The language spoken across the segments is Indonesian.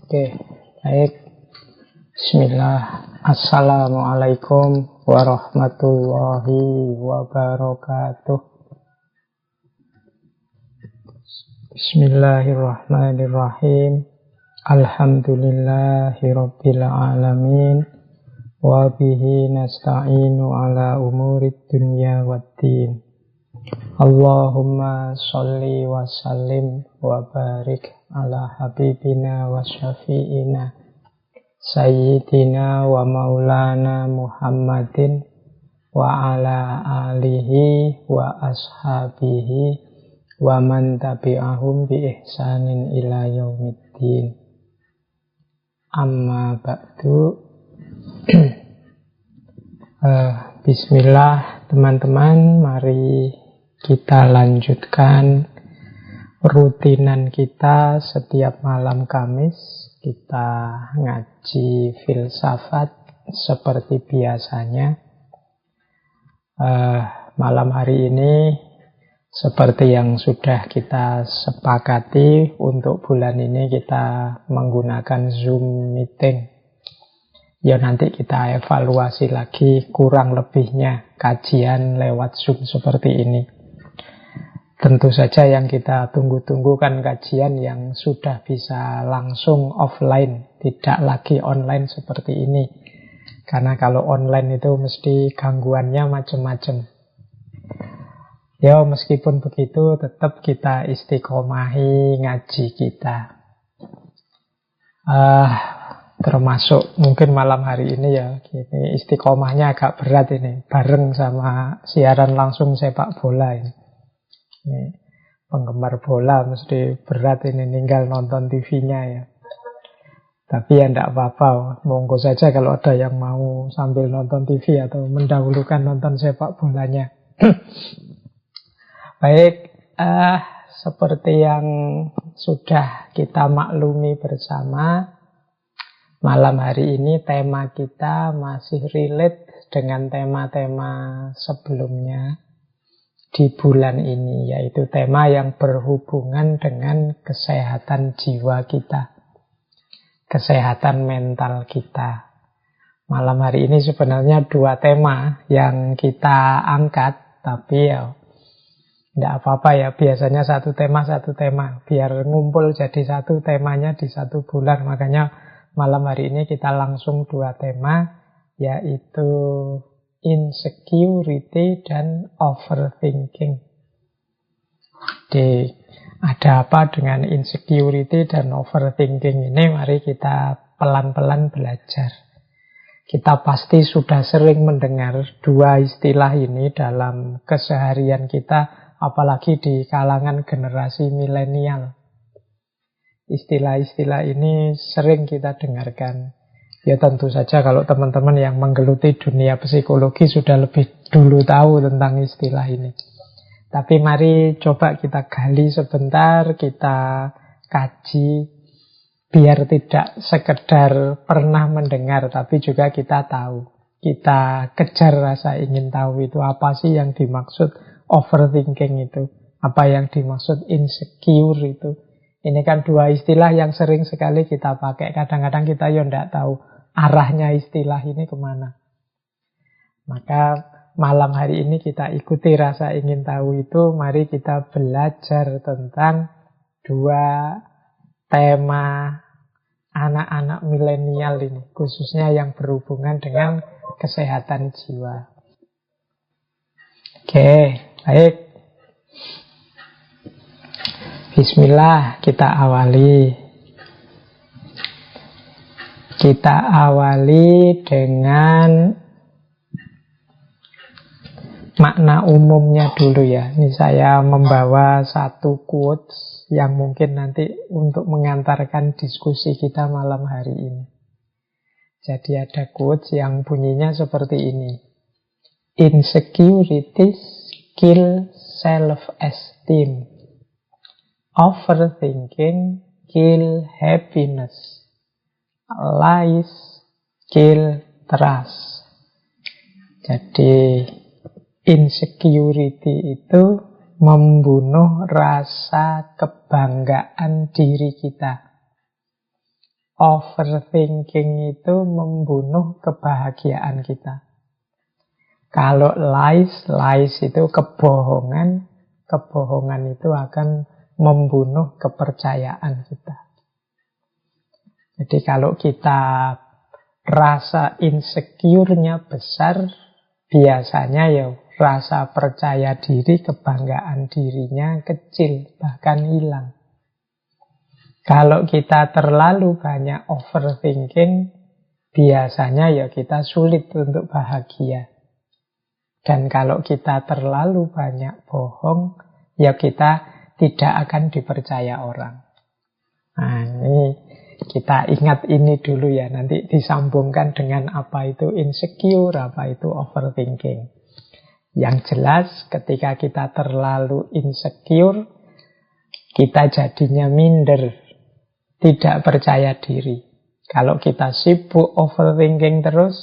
Oke, baik. Bismillah. Assalamualaikum warahmatullahi wabarakatuh. Bismillahirrahmanirrahim. Alhamdulillahi rabbil alamin. Wa bihi nasta'inu ala umurid dunya waddin. Allahumma sholli wa sallim wa barik ala habibina wa syafi'ina sayyidina wa maulana Muhammadin wa ala alihi wa ashabihi wa man tabi'ahum bi ihsanin ila yaumiddin. Amma ba'du. Bismillah teman-teman, mari kita lanjutkan rutinan kita setiap malam Kamis. Kita ngaji filsafat seperti biasanya. Malam hari ini seperti yang sudah kita sepakati, untuk bulan ini kita menggunakan Zoom meeting. Ya nanti kita evaluasi lagi kurang lebihnya kajian lewat Zoom seperti ini. Tentu saja yang kita tunggu-tunggu kan kajian yang sudah bisa langsung offline, tidak lagi online seperti ini. Karena kalau online itu mesti gangguannya macam-macam. Ya meskipun begitu tetap kita istiqomahi ngaji kita. Termasuk mungkin malam hari ini ya, ini istiqomahnya agak berat ini, bareng sama siaran langsung sepak bola ini. Ini penggemar bola mesti berat ini ninggal nonton TV-nya ya. Tapi ya enggak apa-apa, monggo saja kalau ada yang mau sambil nonton TV atau mendahulukan nonton sepak bolanya. Baik, seperti yang sudah kita maklumi bersama, malam hari ini tema kita masih relate dengan tema-tema sebelumnya di bulan ini, yaitu tema yang berhubungan dengan kesehatan jiwa kita, kesehatan mental kita. Malam hari ini sebenarnya dua tema yang kita angkat, tapi ya tidak apa-apa ya, biasanya satu tema, biar ngumpul jadi satu temanya di satu bulan. Makanya malam hari ini kita langsung dua tema, yaitu insecurity dan overthinking. Jadi ada apa dengan insecurity dan overthinking ini? Mari kita pelan-pelan belajar. Kita pasti sudah sering mendengar dua istilah ini dalam keseharian kita, apalagi di kalangan generasi milenial. Istilah-istilah ini sering kita dengarkan. Ya tentu saja kalau teman-teman yang menggeluti dunia psikologi sudah lebih dulu tahu tentang istilah ini. Tapi mari coba kita gali sebentar, kita kaji, biar tidak sekedar pernah mendengar, tapi juga kita tahu. Kita kejar rasa ingin tahu itu apa sih yang dimaksud overthinking itu, apa yang dimaksud insecure itu. Ini kan dua istilah yang sering sekali kita pakai. Kadang-kadang kita ya tidak tahu arahnya istilah ini kemana. Maka malam hari ini kita ikuti rasa ingin tahu itu. Mari kita belajar tentang dua tema anak-anak milenial ini, khususnya yang berhubungan dengan kesehatan jiwa. Oke, baik. Bismillah, kita awali. Kita awali dengan makna umumnya dulu ya. Ini saya membawa satu quotes yang mungkin nanti untuk mengantarkan diskusi kita malam hari ini. Jadi ada quotes yang bunyinya seperti ini. Insecurities kill self-esteem. Overthinking kill happiness. Lies kill trust. Jadi insecurity itu membunuh rasa kebanggaan diri kita. overthinking itu membunuh kebahagiaan kita. Kalau lies itu kebohongan, kebohongan itu akan membunuh kepercayaan kita. Jadi kalau kita rasa insecure-nya besar, biasanya ya rasa percaya diri, kebanggaan dirinya kecil, bahkan hilang. Kalau kita terlalu banyak overthinking, biasanya ya kita sulit untuk bahagia. Dan kalau kita terlalu banyak bohong, ya kita tidak akan dipercaya orang. Nah, ini kita ingat ini dulu ya, nanti disambungkan dengan apa itu insecure, apa itu overthinking. Yang jelas ketika kita terlalu insecure, kita jadinya minder, tidak percaya diri. Kalau kita sibuk overthinking terus,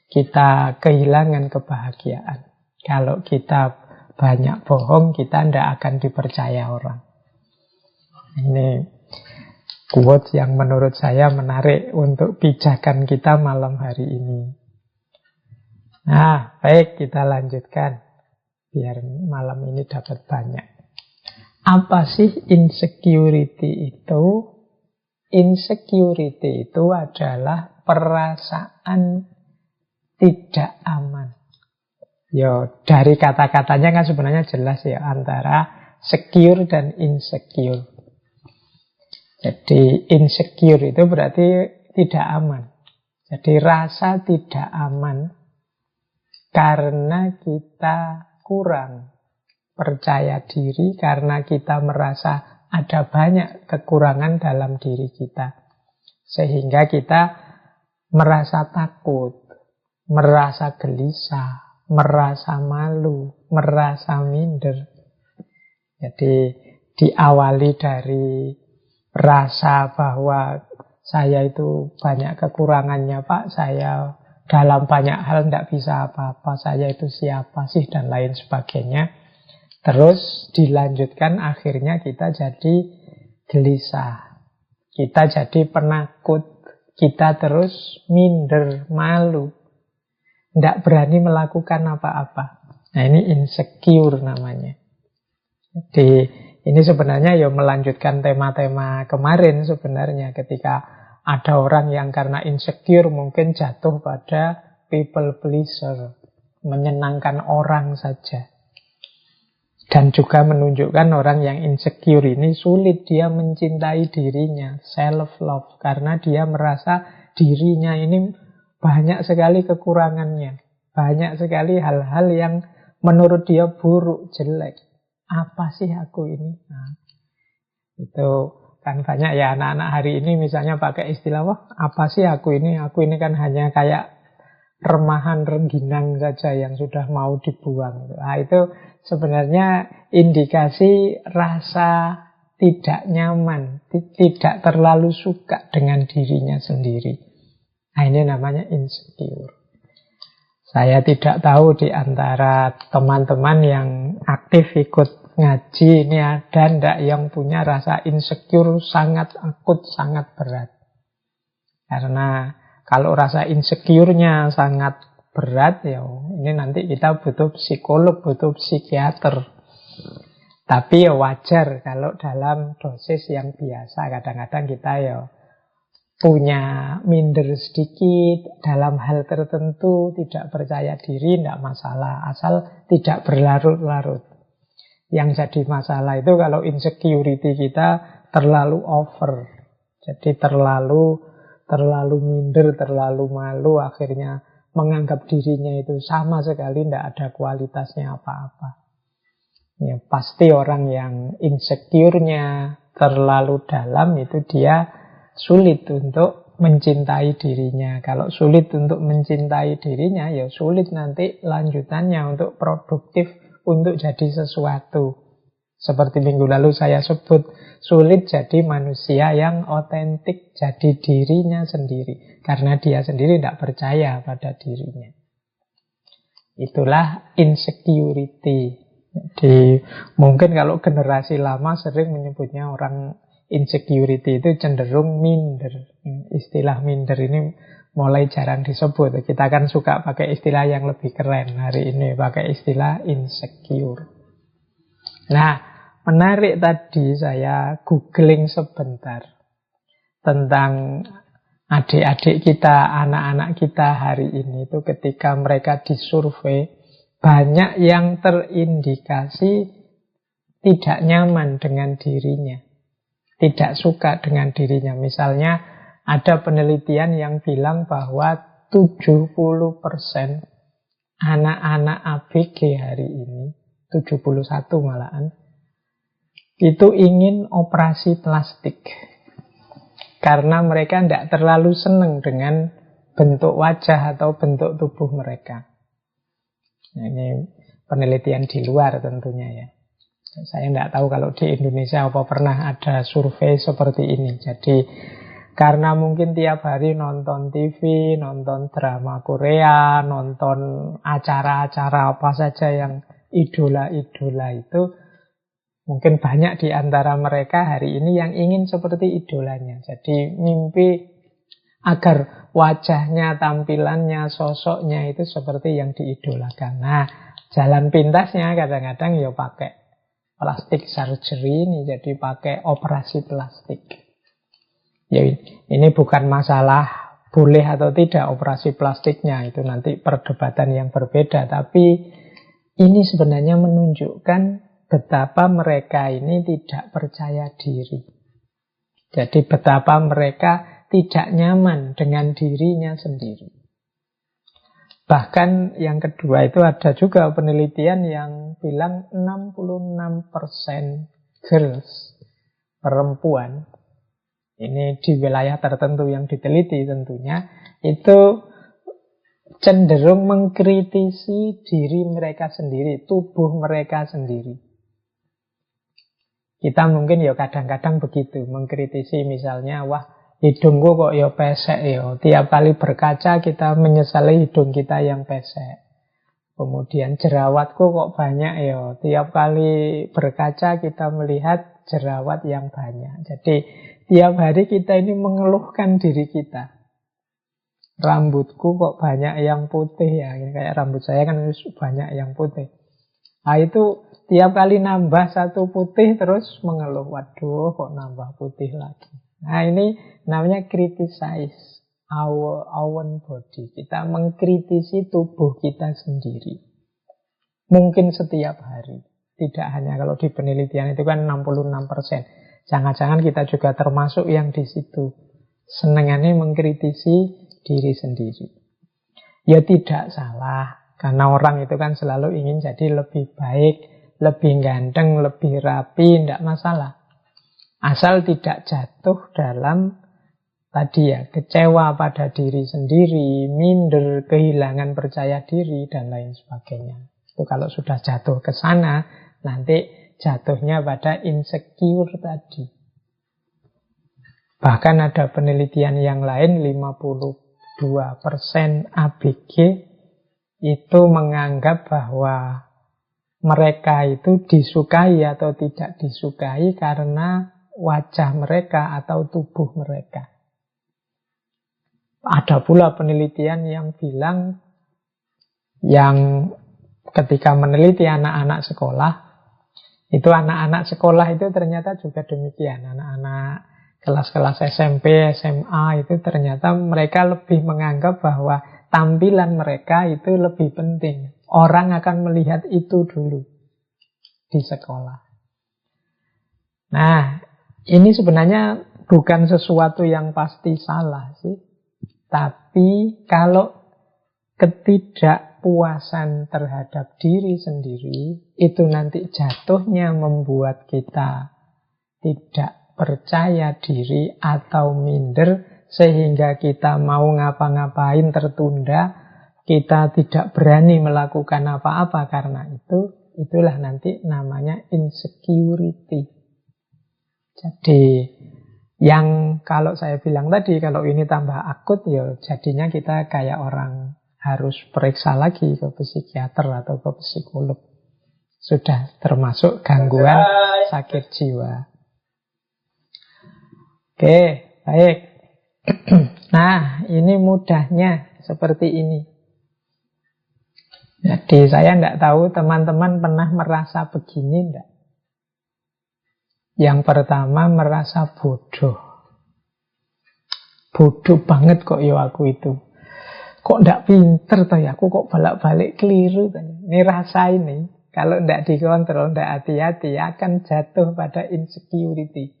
kita kehilangan kebahagiaan. Kalau kita banyak bohong, kita tidak akan dipercaya orang. Ini quote yang menurut saya menarik untuk pijakan kita malam hari ini. Nah, baik, kita lanjutkan. Biar malam ini dapat banyak. Apa sih insecurity itu? Insecurity itu adalah perasaan tidak aman. Yo, dari kata-katanya kan sebenarnya jelas ya, antara secure dan insecure. Jadi insecure itu berarti tidak aman. Jadi rasa tidak aman karena kita kurang percaya diri, karena kita merasa ada banyak kekurangan dalam diri kita. Sehingga kita merasa takut, merasa gelisah, merasa malu, merasa minder. Jadi diawali dari rasa bahwa saya itu banyak kekurangannya, Pak. Saya dalam banyak hal tidak bisa apa-apa. Saya itu siapa sih dan lain sebagainya. Terus dilanjutkan akhirnya kita jadi gelisah. Kita jadi penakut. Kita terus minder, malu. Tidak berani melakukan apa-apa. Nah, ini insecure namanya. Jadi ini sebenarnya ya melanjutkan tema-tema kemarin sebenarnya, ketika ada orang yang karena insecure mungkin jatuh pada people pleaser, menyenangkan orang saja. Dan juga menunjukkan orang yang insecure ini sulit dia mencintai dirinya, self-love, karena dia merasa dirinya ini banyak sekali kekurangannya, banyak sekali hal-hal yang menurut dia buruk, jelek. Apa sih aku ini? Nah, itu kan banyak ya anak-anak hari ini misalnya pakai istilah, wah apa sih aku ini? Aku ini kan hanya kayak remahan rengginang saja yang sudah mau dibuang. Nah, itu sebenarnya indikasi rasa tidak nyaman, tidak terlalu suka dengan dirinya sendiri. Nah, ini namanya insecure. Saya tidak tahu di antara teman-teman yang aktif ikut ngaji ini ada ndak yang punya rasa insecure sangat akut, sangat berat. Karena kalau rasa insecure-nya sangat berat, ya ini nanti kita butuh psikolog, butuh psikiater. Tapi ya wajar kalau dalam dosis yang biasa. Kadang-kadang kita ya punya minder sedikit dalam hal tertentu, tidak percaya diri, tidak masalah, asal tidak berlarut-larut. Yang jadi masalah itu kalau insecurity kita terlalu over, jadi terlalu minder, terlalu malu, akhirnya menganggap dirinya itu sama sekali tidak ada kualitasnya apa-apa. Ya, pasti orang yang insecure-nya terlalu dalam itu dia sulit untuk mencintai dirinya. Kalau sulit untuk mencintai dirinya, ya sulit nanti lanjutannya untuk produktif, untuk jadi sesuatu. Seperti minggu lalu saya sebut, sulit jadi manusia yang otentik, jadi dirinya sendiri. Karena dia sendiri tidak percaya pada dirinya. Itulah insecurity. Jadi mungkin kalau generasi lama sering menyebutnya orang insecurity itu cenderung minder. Istilah minder ini mulai jarang disebut. Kita kan suka pakai istilah yang lebih keren. Hari ini pakai istilah insecure. Nah, menarik tadi saya googling sebentar tentang adik-adik kita, anak-anak kita hari ini itu ketika mereka disurvei, banyak yang terindikasi tidak nyaman dengan dirinya, tidak suka dengan dirinya. Misalnya ada penelitian yang bilang bahwa 70% anak-anak ABG hari ini, 71 malahan, itu ingin operasi plastik. Karena mereka tidak terlalu senang dengan bentuk wajah atau bentuk tubuh mereka. Nah, ini penelitian di luar tentunya ya. Saya tidak tahu kalau di Indonesia apa pernah ada survei seperti ini. Jadi karena mungkin tiap hari nonton TV, nonton drama Korea, nonton acara-acara apa saja yang idola-idola itu, mungkin banyak di antara mereka hari ini yang ingin seperti idolanya. Jadi mimpi agar wajahnya, tampilannya, sosoknya itu seperti yang diidolakan. Nah, jalan pintasnya kadang-kadang ya pakai plastik surgery ini, jadi pakai operasi plastik. Ya, ini bukan masalah boleh atau tidak operasi plastiknya, itu nanti perdebatan yang berbeda. Tapi ini sebenarnya menunjukkan betapa mereka ini tidak percaya diri. Jadi betapa mereka tidak nyaman dengan dirinya sendiri. Bahkan yang kedua itu ada juga penelitian yang bilang 66% girls, perempuan, ini di wilayah tertentu yang diteliti tentunya, itu cenderung mengkritisi diri mereka sendiri, tubuh mereka sendiri. Kita mungkin ya kadang-kadang begitu, mengkritisi misalnya, wah hidungku kok ya pesek ya. Tiap kali berkaca kita menyesali hidung kita yang pesek. Kemudian jerawatku kok banyak ya. Tiap kali berkaca kita melihat jerawat yang banyak. Jadi tiap hari kita ini mengeluhkan diri kita. Rambutku kok banyak yang putih ya. Kayak rambut saya kan banyak yang putih. Nah itu tiap kali nambah satu putih terus mengeluh. Waduh kok nambah putih lagi. Nah ini namanya criticize our own body. Kita mengkritisi tubuh kita sendiri. Mungkin setiap hari. Tidak hanya kalau di penelitian itu kan 66%. Jangan-jangan kita juga termasuk yang di situ. Senengannya mengkritisi diri sendiri. Ya tidak salah. Karena orang itu kan selalu ingin jadi lebih baik, lebih ganteng, lebih rapi, tidak masalah. Asal tidak jatuh dalam tadi ya, kecewa pada diri sendiri, minder, kehilangan percaya diri, dan lain sebagainya. Itu kalau sudah jatuh ke sana, nanti jatuhnya pada insecure tadi. Bahkan ada penelitian yang lain, 52% ABG itu menganggap bahwa mereka itu disukai atau tidak disukai karena wajah mereka atau tubuh mereka. Ada pula penelitian yang bilang, yang ketika meneliti anak-anak sekolah, itu anak-anak sekolah itu ternyata juga demikian. Anak-anak kelas-kelas SMP, SMA itu ternyata mereka lebih menganggap bahwa tampilan mereka itu lebih penting. Orang akan melihat itu dulu di sekolah. Nah, ini sebenarnya bukan sesuatu yang pasti salah sih. Tapi kalau ketidakpuasan terhadap diri sendiri itu nanti jatuhnya membuat kita tidak percaya diri atau minder, sehingga kita mau ngapa-ngapain tertunda, kita tidak berani melakukan apa-apa karena itu, itulah nanti namanya insecurity. Jadi yang kalau saya bilang tadi, kalau ini tambah akut ya jadinya kita kayak orang harus periksa lagi ke psikiater atau ke psikolog. Sudah termasuk gangguan sakit jiwa. Oke, baik. Nah, ini mudahnya seperti ini. Jadi saya tidak tahu teman-teman pernah merasa begini tidak? Yang pertama merasa bodoh. Bodoh banget kok ya aku itu. Kok tidak pinter toh ya, aku kok balik-balik keliru. Ini rasa ini, kalau tidak dikontrol, tidak hati-hati, akan jatuh pada insecurity.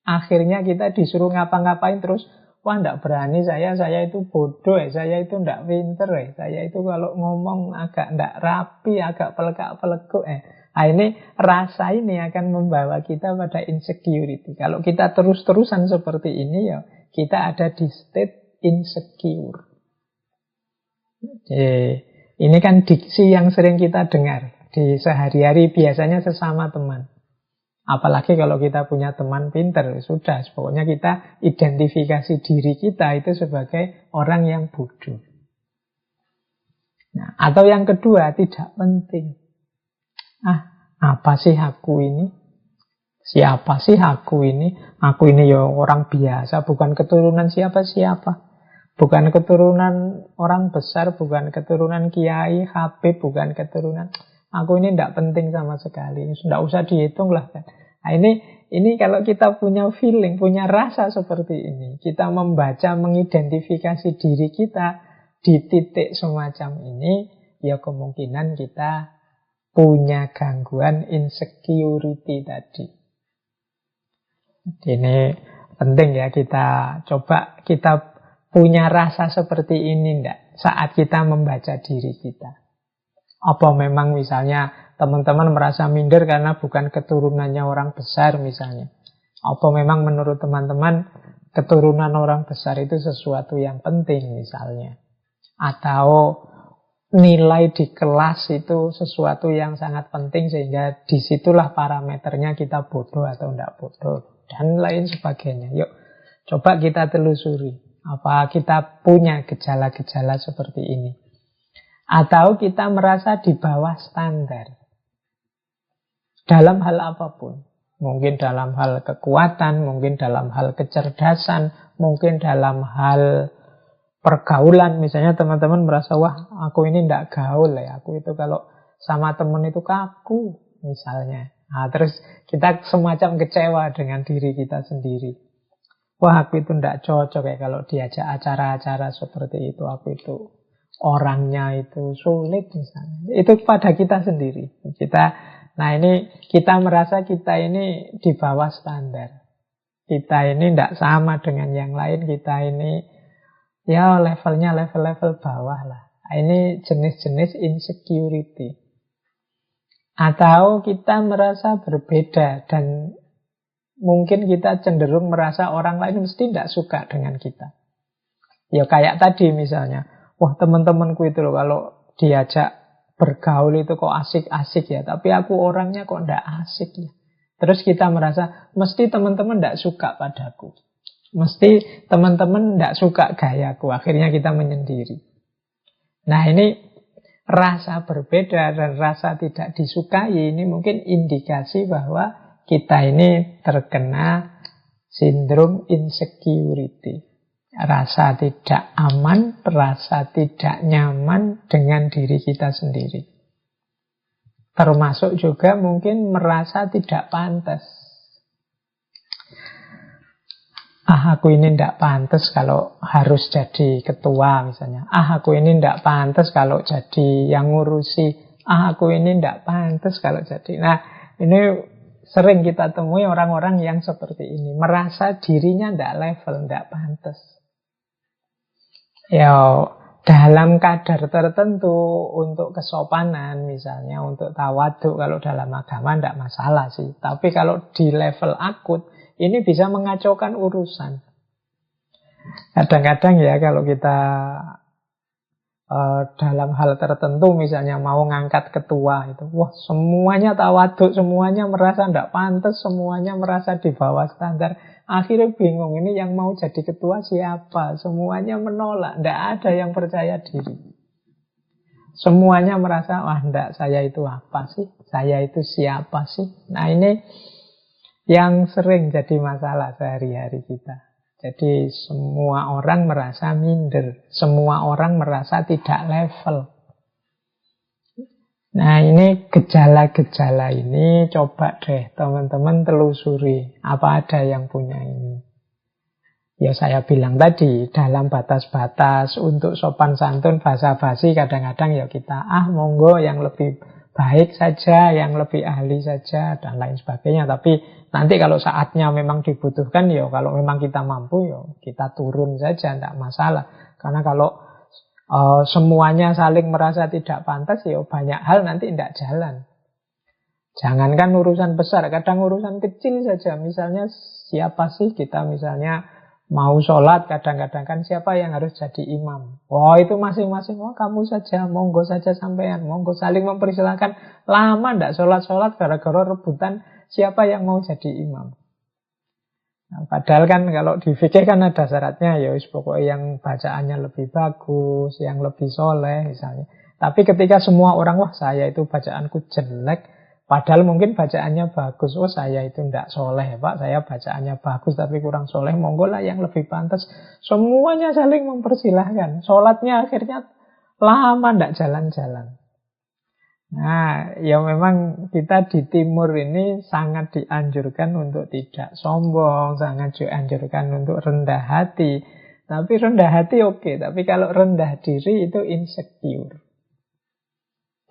Akhirnya kita disuruh ngapa-ngapain terus, wah tidak berani saya itu bodoh saya itu tidak pinter saya itu kalau ngomong agak tidak rapi, agak pelekak-pelekuk Nah ini rasa ini akan membawa kita pada insecurity. Kalau kita terus-terusan seperti ini ya, kita ada di state insecure. Ini kan diksi yang sering kita dengar di sehari-hari, biasanya sesama teman. Apalagi kalau kita punya teman pinter, sudah, pokoknya kita identifikasi diri kita itu sebagai orang yang bodoh. Nah, atau yang kedua, tidak penting. Apa sih aku ini? Siapa sih aku ini? Aku ini ya orang biasa, bukan keturunan siapa-siapa. Bukan keturunan orang besar, bukan keturunan kiai, habib, bukan keturunan. Aku ini tidak penting sama sekali. Tidak usah dihitung lah kan. Nah ini kalau kita punya feeling, punya rasa seperti ini, kita membaca, mengidentifikasi diri kita di titik semacam ini, ya kemungkinan kita punya gangguan insecurity tadi. Ini penting ya, kita coba kita punya rasa seperti ini enggak saat kita membaca diri kita. Apa memang misalnya teman-teman merasa minder karena bukan keturunannya orang besar misalnya. Apa memang menurut teman-teman keturunan orang besar itu sesuatu yang penting misalnya. Atau nilai di kelas itu sesuatu yang sangat penting sehingga disitulah parameternya kita bodoh atau enggak bodoh. Dan lain sebagainya. Yuk coba kita telusuri. Apa kita punya gejala-gejala seperti ini? Atau kita merasa di bawah standar dalam hal apapun. Mungkin dalam hal kekuatan, mungkin dalam hal kecerdasan, mungkin dalam hal pergaulan. Misalnya teman-teman merasa, wah aku ini tidak gaul ya. Aku itu kalau sama teman itu kaku misalnya. Nah, terus kita semacam kecewa dengan diri kita sendiri. Wah aku itu tidak cocok ya kalau diajak acara-acara seperti itu. Aku itu orangnya itu sulit misalnya. Itu pada kita sendiri. Nah ini kita merasa kita ini di bawah standar. Kita ini tidak sama dengan yang lain. Kita ini ya levelnya level-level bawah lah. Nah, ini jenis-jenis insecurity. Atau kita merasa berbeda dan mungkin kita cenderung merasa orang lain mesti tidak suka dengan kita. Ya kayak tadi misalnya, wah teman-temanku itu loh kalau diajak bergaul itu kok asik-asik ya, tapi aku orangnya kok tidak asik ya. Terus kita merasa mesti teman-teman tidak suka padaku, mesti teman-teman tidak suka gayaku. Akhirnya kita menyendiri. Nah ini rasa berbeda dan rasa tidak disukai ini mungkin indikasi bahwa kita ini terkena sindrom insecurity. Rasa tidak aman, rasa tidak nyaman dengan diri kita sendiri. Termasuk juga mungkin merasa tidak pantas. Aku ini tidak pantas kalau harus jadi ketua misalnya. Aku ini tidak pantas kalau jadi yang ngurusi. Aku ini tidak pantas kalau jadi. Nah ini sering kita temui orang-orang yang seperti ini. Merasa dirinya tidak level, tidak pantas. Ya, dalam kadar tertentu untuk kesopanan misalnya, untuk tawaduk kalau dalam agama tidak masalah sih. Tapi kalau di level akut, ini bisa mengacaukan urusan. Kadang-kadang ya kalau kita dalam hal tertentu misalnya mau ngangkat ketua itu, wah semuanya tawaduk, semuanya merasa tidak pantas, semuanya merasa di bawah standar. Akhirnya bingung, ini yang mau jadi ketua siapa? Semuanya menolak, tidak ada yang percaya diri. Semuanya merasa, wah enggak, saya itu apa sih? Saya itu siapa sih? Nah ini yang sering jadi masalah sehari-hari kita. Jadi semua orang merasa minder, semua orang merasa tidak level. Nah, ini gejala-gejala ini coba deh teman-teman telusuri. Apa ada yang punya ini? Ya saya bilang tadi, dalam batas-batas untuk sopan santun basa-basi kadang-kadang ya kita monggo yang lebih baik saja, yang lebih ahli saja dan lain sebagainya. Tapi nanti kalau saatnya memang dibutuhkan ya kalau memang kita mampu ya kita turun saja, tidak masalah. Karena kalau semuanya saling merasa tidak pantas ya banyak hal nanti tidak jalan. Jangankan urusan besar, kadang urusan kecil saja. Misalnya siapa sih kita misalnya mau sholat, kadang-kadang kan siapa yang harus jadi imam. Wah itu masing-masing, kamu saja, monggo saja sampean, monggo saling mempersilahkan. Lama ndak sholat-sholat gara-gara rebutan siapa yang mau jadi imam. Nah, padahal kan kalau di fikih kan ada syaratnya, ya pokoknya yang bacaannya lebih bagus, yang lebih soleh misalnya. Tapi ketika semua orang, wah saya itu bacaanku jelek, padahal mungkin bacaannya bagus. Oh saya itu tidak soleh Pak, saya bacaannya bagus tapi kurang soleh. Monggo lah yang lebih pantas. Semuanya saling mempersilahkan. Sholatnya akhirnya lama tidak jalan-jalan. Nah ya memang kita di timur ini sangat dianjurkan untuk tidak sombong, sangat dianjurkan untuk rendah hati. Tapi rendah hati oke, tapi kalau rendah diri itu insecure.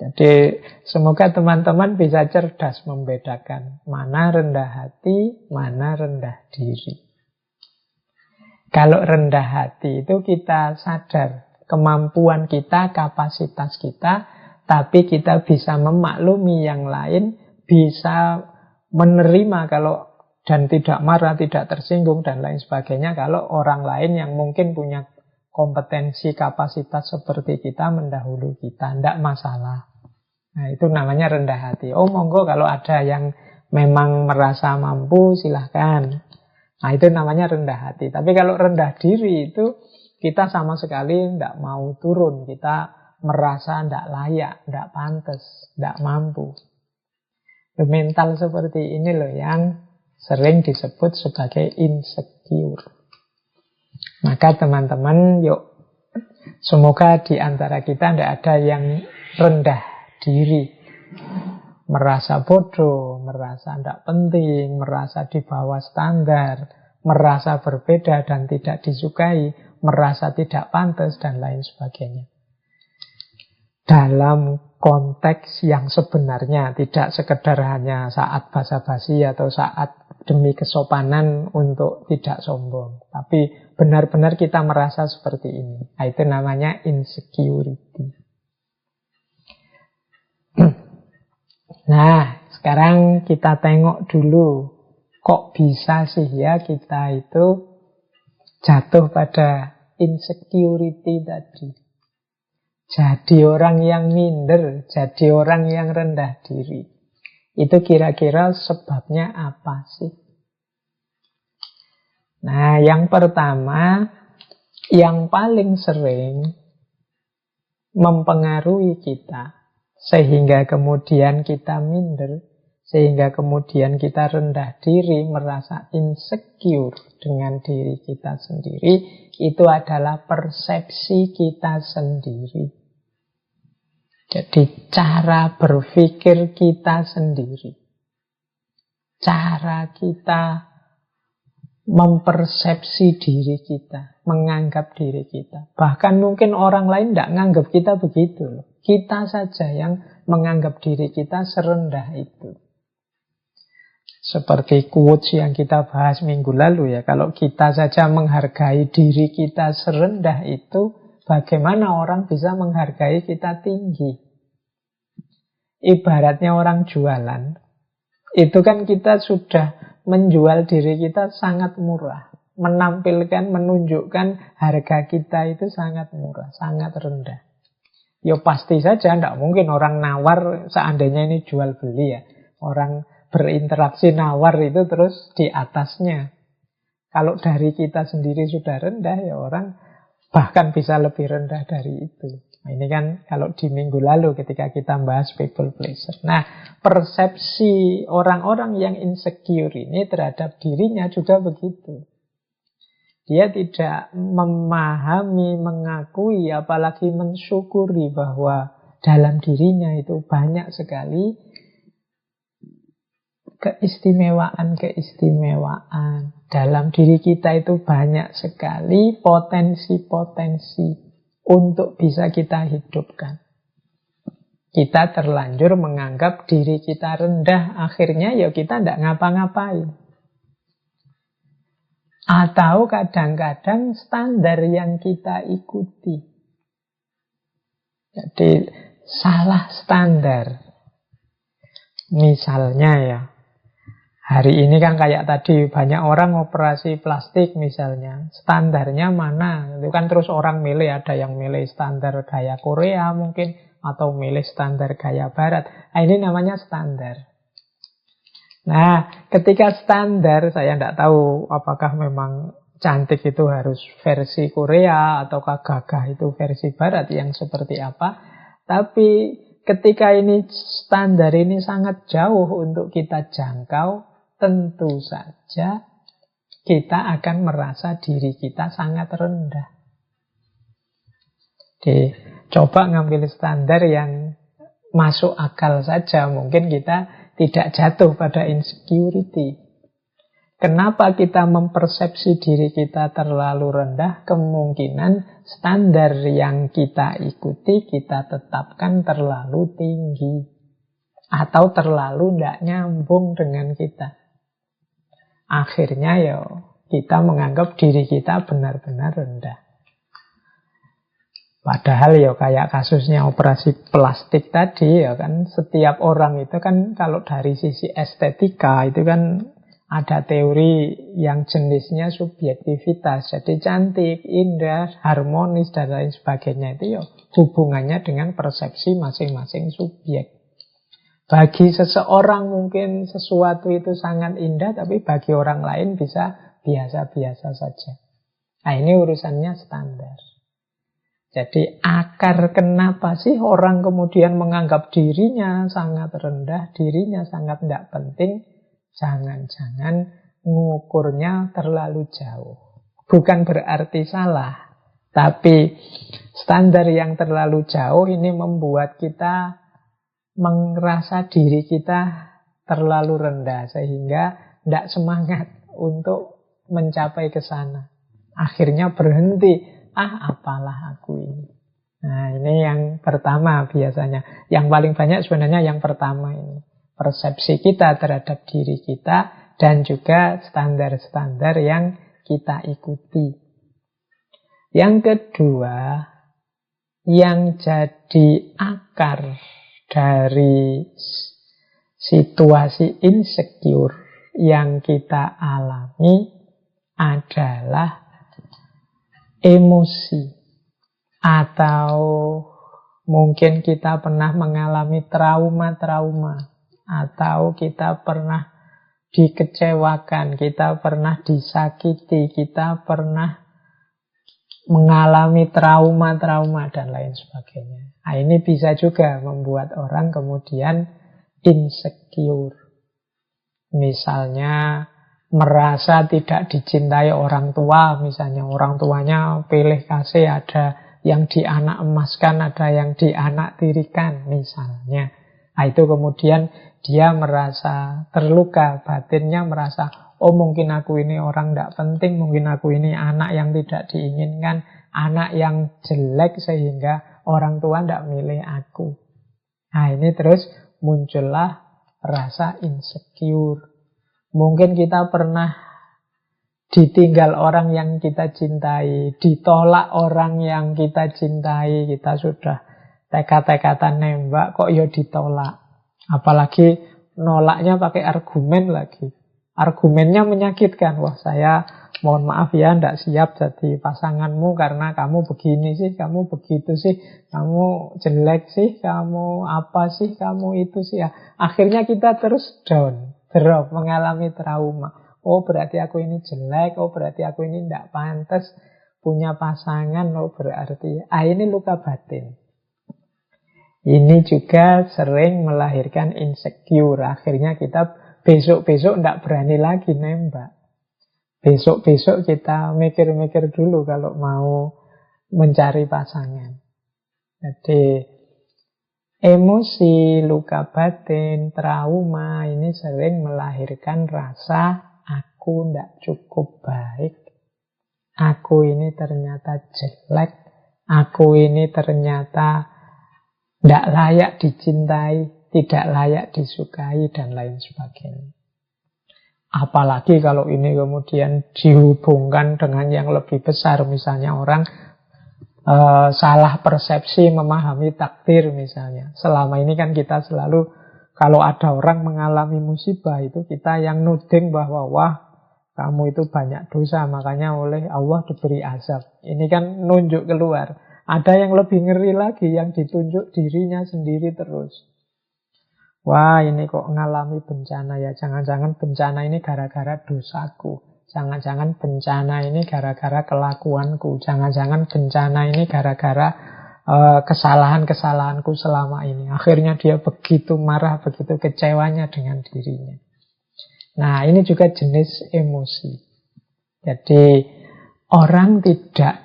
Jadi semoga teman-teman bisa cerdas membedakan mana rendah hati, mana rendah diri. Kalau rendah hati itu kita sadar kemampuan kita, kapasitas kita, tapi kita bisa memaklumi yang lain, bisa menerima kalau dan tidak marah, tidak tersinggung dan lain sebagainya kalau orang lain yang mungkin punya kompetensi, kapasitas seperti kita mendahului kita, tidak masalah. Nah itu namanya rendah hati. Oh monggo kalau ada yang memang merasa mampu silahkan. Nah itu namanya rendah hati. Tapi kalau rendah diri itu kita sama sekali tidak mau turun. Kita merasa tidak layak, tidak pantas, tidak mampu. Mental seperti ini loh yang sering disebut sebagai insecure. Maka teman-teman yuk, semoga di antara kita tidak ada yang rendah diri, merasa bodoh, merasa tidak penting, merasa di bawah standar, merasa berbeda dan tidak disukai, merasa tidak pantas dan lain sebagainya. Dalam konteks yang sebenarnya, tidak sekedar hanya saat basa-basi atau saat demi kesopanan untuk tidak sombong, tapi benar-benar kita merasa seperti ini. Nah, itu namanya insecurity. Nah, sekarang kita tengok dulu, kok bisa sih ya kita itu jatuh pada insecurity tadi. Jadi orang yang minder, jadi orang yang rendah diri. Itu kira-kira sebabnya apa sih? Nah, yang pertama, yang paling sering mempengaruhi kita sehingga kemudian kita minder, sehingga kemudian kita rendah diri, merasa insecure dengan diri kita sendiri, itu adalah persepsi kita sendiri. Jadi cara berpikir kita sendiri, cara kita mempersepsi diri kita, menganggap diri kita. Bahkan mungkin orang lain tidak menganggap kita begitu loh. Kita saja yang menganggap diri kita serendah itu. Seperti quotes yang kita bahas minggu lalu ya. Kalau kita saja menghargai diri kita serendah itu, bagaimana orang bisa menghargai kita tinggi? Ibaratnya orang jualan. Itu kan kita sudah menjual diri kita sangat murah. Menampilkan, menunjukkan harga kita itu sangat murah, sangat rendah. Ya pasti saja, tidak mungkin orang nawar seandainya ini jual beli ya. Orang berinteraksi nawar itu terus di atasnya. Kalau dari kita sendiri sudah rendah, ya orang bahkan bisa lebih rendah dari itu. Nah, ini kan kalau di minggu lalu ketika kita bahas people pleaser. Nah, persepsi orang-orang yang insecure ini terhadap dirinya juga begitu. Dia tidak memahami, mengakui, apalagi mensyukuri bahwa dalam dirinya itu banyak sekali keistimewaan-keistimewaan. Dalam diri kita itu banyak sekali potensi-potensi untuk bisa kita hidupkan. Kita terlanjur menganggap diri kita rendah, akhirnya ya kita tidak ngapa-ngapain. Atau kadang-kadang standar yang kita ikuti. Jadi salah standar. Misalnya ya, hari ini kan kayak tadi banyak orang operasi plastik misalnya. Standarnya mana? Itu kan terus orang milih, ada yang milih standar gaya Korea mungkin, atau milih standar gaya Barat. Nah, ini namanya standar. Nah, ketika standar, saya tidak tahu apakah memang cantik itu harus versi Korea ataukah gagah itu versi Barat yang seperti apa. Tapi ketika ini standar ini sangat jauh untuk kita jangkau, tentu saja kita akan merasa diri kita sangat rendah. Jadi, coba ngambil standar yang masuk akal saja, mungkin kita tidak jatuh pada insecurity. Kenapa kita mempersepsi diri kita terlalu rendah? Kemungkinan standar yang kita ikuti, kita tetapkan terlalu tinggi. Atau terlalu tidak nyambung dengan kita. Akhirnya ya kita menganggap diri kita benar-benar rendah. Padahal ya kayak kasusnya operasi plastik tadi ya kan, setiap orang itu kan kalau dari sisi estetika itu kan ada teori yang jenisnya subjektivitas. Jadi cantik, indah, harmonis dan lain sebagainya itu ya hubungannya dengan persepsi masing-masing subjek. Bagi seseorang mungkin sesuatu itu sangat indah, tapi bagi orang lain bisa biasa-biasa saja. Nah, ini urusannya standar. Jadi akar kenapa sih orang kemudian menganggap dirinya sangat rendah, dirinya sangat tidak penting, jangan-jangan ngukurnya terlalu jauh. Bukan berarti salah, tapi standar yang terlalu jauh ini membuat kita merasa diri kita terlalu rendah, sehingga tidak semangat untuk mencapai ke sana. Akhirnya berhenti. Apalah aku ini. Nah, ini yang pertama biasanya. Yang paling banyak sebenarnya yang pertama ini. Persepsi kita terhadap diri kita dan juga standar-standar yang kita ikuti. Yang kedua, yang jadi akar dari situasi insecure yang kita alami adalah emosi, atau mungkin kita pernah mengalami trauma-trauma, atau kita pernah dikecewakan, kita pernah disakiti, kita pernah mengalami trauma-trauma dan lain sebagainya. Nah, ini bisa juga membuat orang kemudian insecure. Misalnya merasa tidak dicintai orang tua, misalnya orang tuanya pilih kasih, ada yang dianak emaskan, ada yang dianak tirikan misalnya. Nah, itu kemudian dia merasa terluka, batinnya merasa, oh mungkin aku ini orang tidak penting, mungkin aku ini anak yang tidak diinginkan, anak yang jelek sehingga orang tua tidak milih aku. Nah, ini terus muncullah rasa insecure. Mungkin kita pernah ditinggal orang yang kita cintai, ditolak orang yang kita cintai, kita sudah tekad-tekadan nembak, kok ya ditolak. Apalagi nolaknya pakai argumen lagi. Argumennya menyakitkan. Wah, saya mohon maaf ya, tidak siap jadi pasanganmu karena kamu begini sih, kamu begitu sih, kamu jelek sih, kamu apa sih, kamu itu sih. Ya, akhirnya kita terus down. Drop, mengalami trauma. Oh, berarti aku ini jelek. Oh, berarti aku ini tidak pantas punya pasangan. Oh, berarti ini luka batin. Ini juga sering melahirkan insecure. Akhirnya kita besok-besok tidak berani lagi nembak. Besok-besok kita mikir-mikir dulu kalau mau mencari pasangan. Jadi emosi, luka batin, trauma ini sering melahirkan rasa aku tidak cukup baik, aku ini ternyata jelek, aku ini ternyata tidak layak dicintai, tidak layak disukai, dan lain sebagainya. Apalagi kalau ini kemudian dihubungkan dengan yang lebih besar, misalnya orang salah persepsi memahami takdir misalnya. Selama ini kan kita selalu, kalau ada orang mengalami musibah itu kita yang nuding bahwa wah kamu itu banyak dosa makanya oleh Allah diberi azab. Ini kan nunjuk keluar. Ada yang lebih ngeri lagi yang ditunjuk dirinya sendiri terus. Wah ini kok ngalami bencana ya, jangan-jangan bencana ini gara-gara dosaku, jangan-jangan bencana ini gara-gara kelakuanku, jangan-jangan bencana ini gara-gara kesalahan-kesalahanku selama ini. Akhirnya dia begitu marah, begitu kecewanya dengan dirinya. Nah ini juga jenis emosi. Jadi orang tidak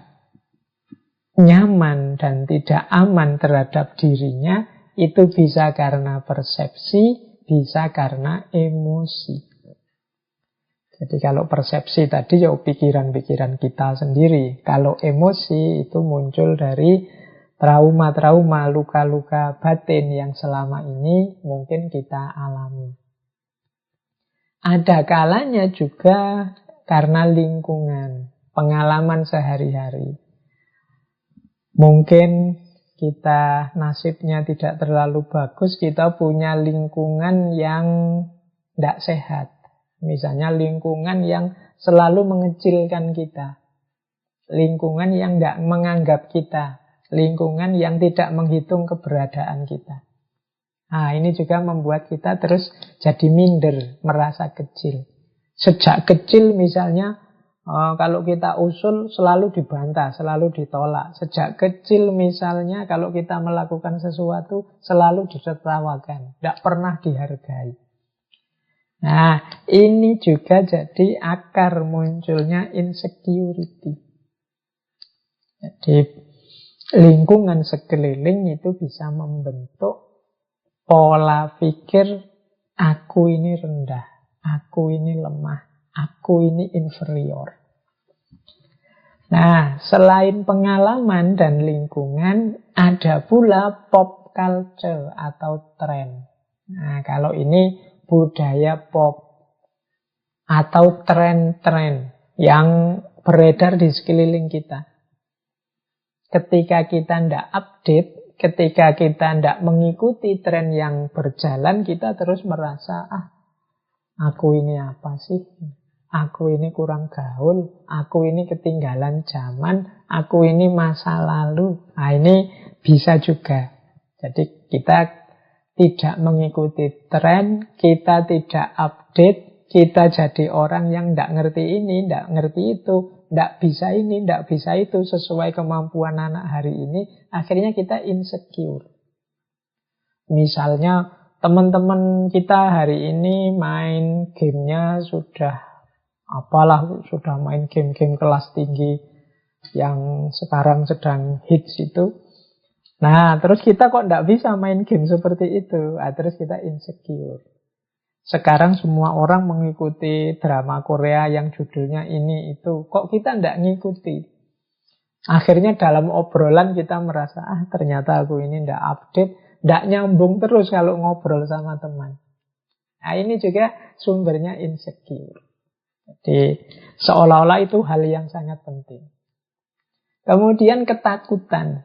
nyaman dan tidak aman terhadap dirinya itu bisa karena persepsi, bisa karena emosi. Jadi kalau persepsi tadi ya pikiran-pikiran kita sendiri. Kalau emosi itu muncul dari trauma-trauma, luka-luka batin yang selama ini mungkin kita alami. Ada kalanya juga karena lingkungan, pengalaman sehari-hari. Mungkin kita nasibnya tidak terlalu bagus, kita punya lingkungan yang tidak sehat. Misalnya lingkungan yang selalu mengecilkan kita, lingkungan yang tidak menganggap kita, lingkungan yang tidak menghitung keberadaan kita. Nah ini juga membuat kita terus jadi minder, merasa kecil. Sejak kecil misalnya kalau kita usul selalu dibantah, selalu ditolak. Sejak kecil misalnya kalau kita melakukan sesuatu selalu ditertawakan, tidak pernah dihargai. Nah ini juga jadi akar munculnya insecurity. Jadi lingkungan sekeliling itu bisa membentuk pola pikir aku ini rendah, aku ini lemah, aku ini inferior. Nah, selain pengalaman dan lingkungan, ada pula pop culture atau tren. Nah, kalau ini budaya pop atau tren-tren yang beredar di sekeliling kita. Ketika kita tidak update, ketika kita tidak mengikuti tren yang berjalan, kita terus merasa, aku ini apa sih? Aku ini kurang gaul, aku ini ketinggalan zaman, aku ini masa lalu. Nah ini bisa juga. Jadi kita tidak mengikuti tren, kita tidak update, kita jadi orang yang tidak ngerti ini, tidak ngerti itu, tidak bisa ini, tidak bisa itu, sesuai kemampuan anak hari ini. Akhirnya kita insecure. Misalnya teman-teman kita hari ini main gamenya sudah main game-game kelas tinggi yang sekarang sedang hits itu. Nah, terus kita kok tidak bisa main game seperti itu. Terus kita insecure. Sekarang semua orang mengikuti drama Korea yang judulnya ini itu. Kok kita tidak ngikuti? Akhirnya dalam obrolan kita merasa, ternyata aku ini tidak update, tidak nyambung terus kalau ngobrol sama teman. Nah, ini juga sumbernya insecure. Jadi seolah-olah itu hal yang sangat penting. Kemudian ketakutan.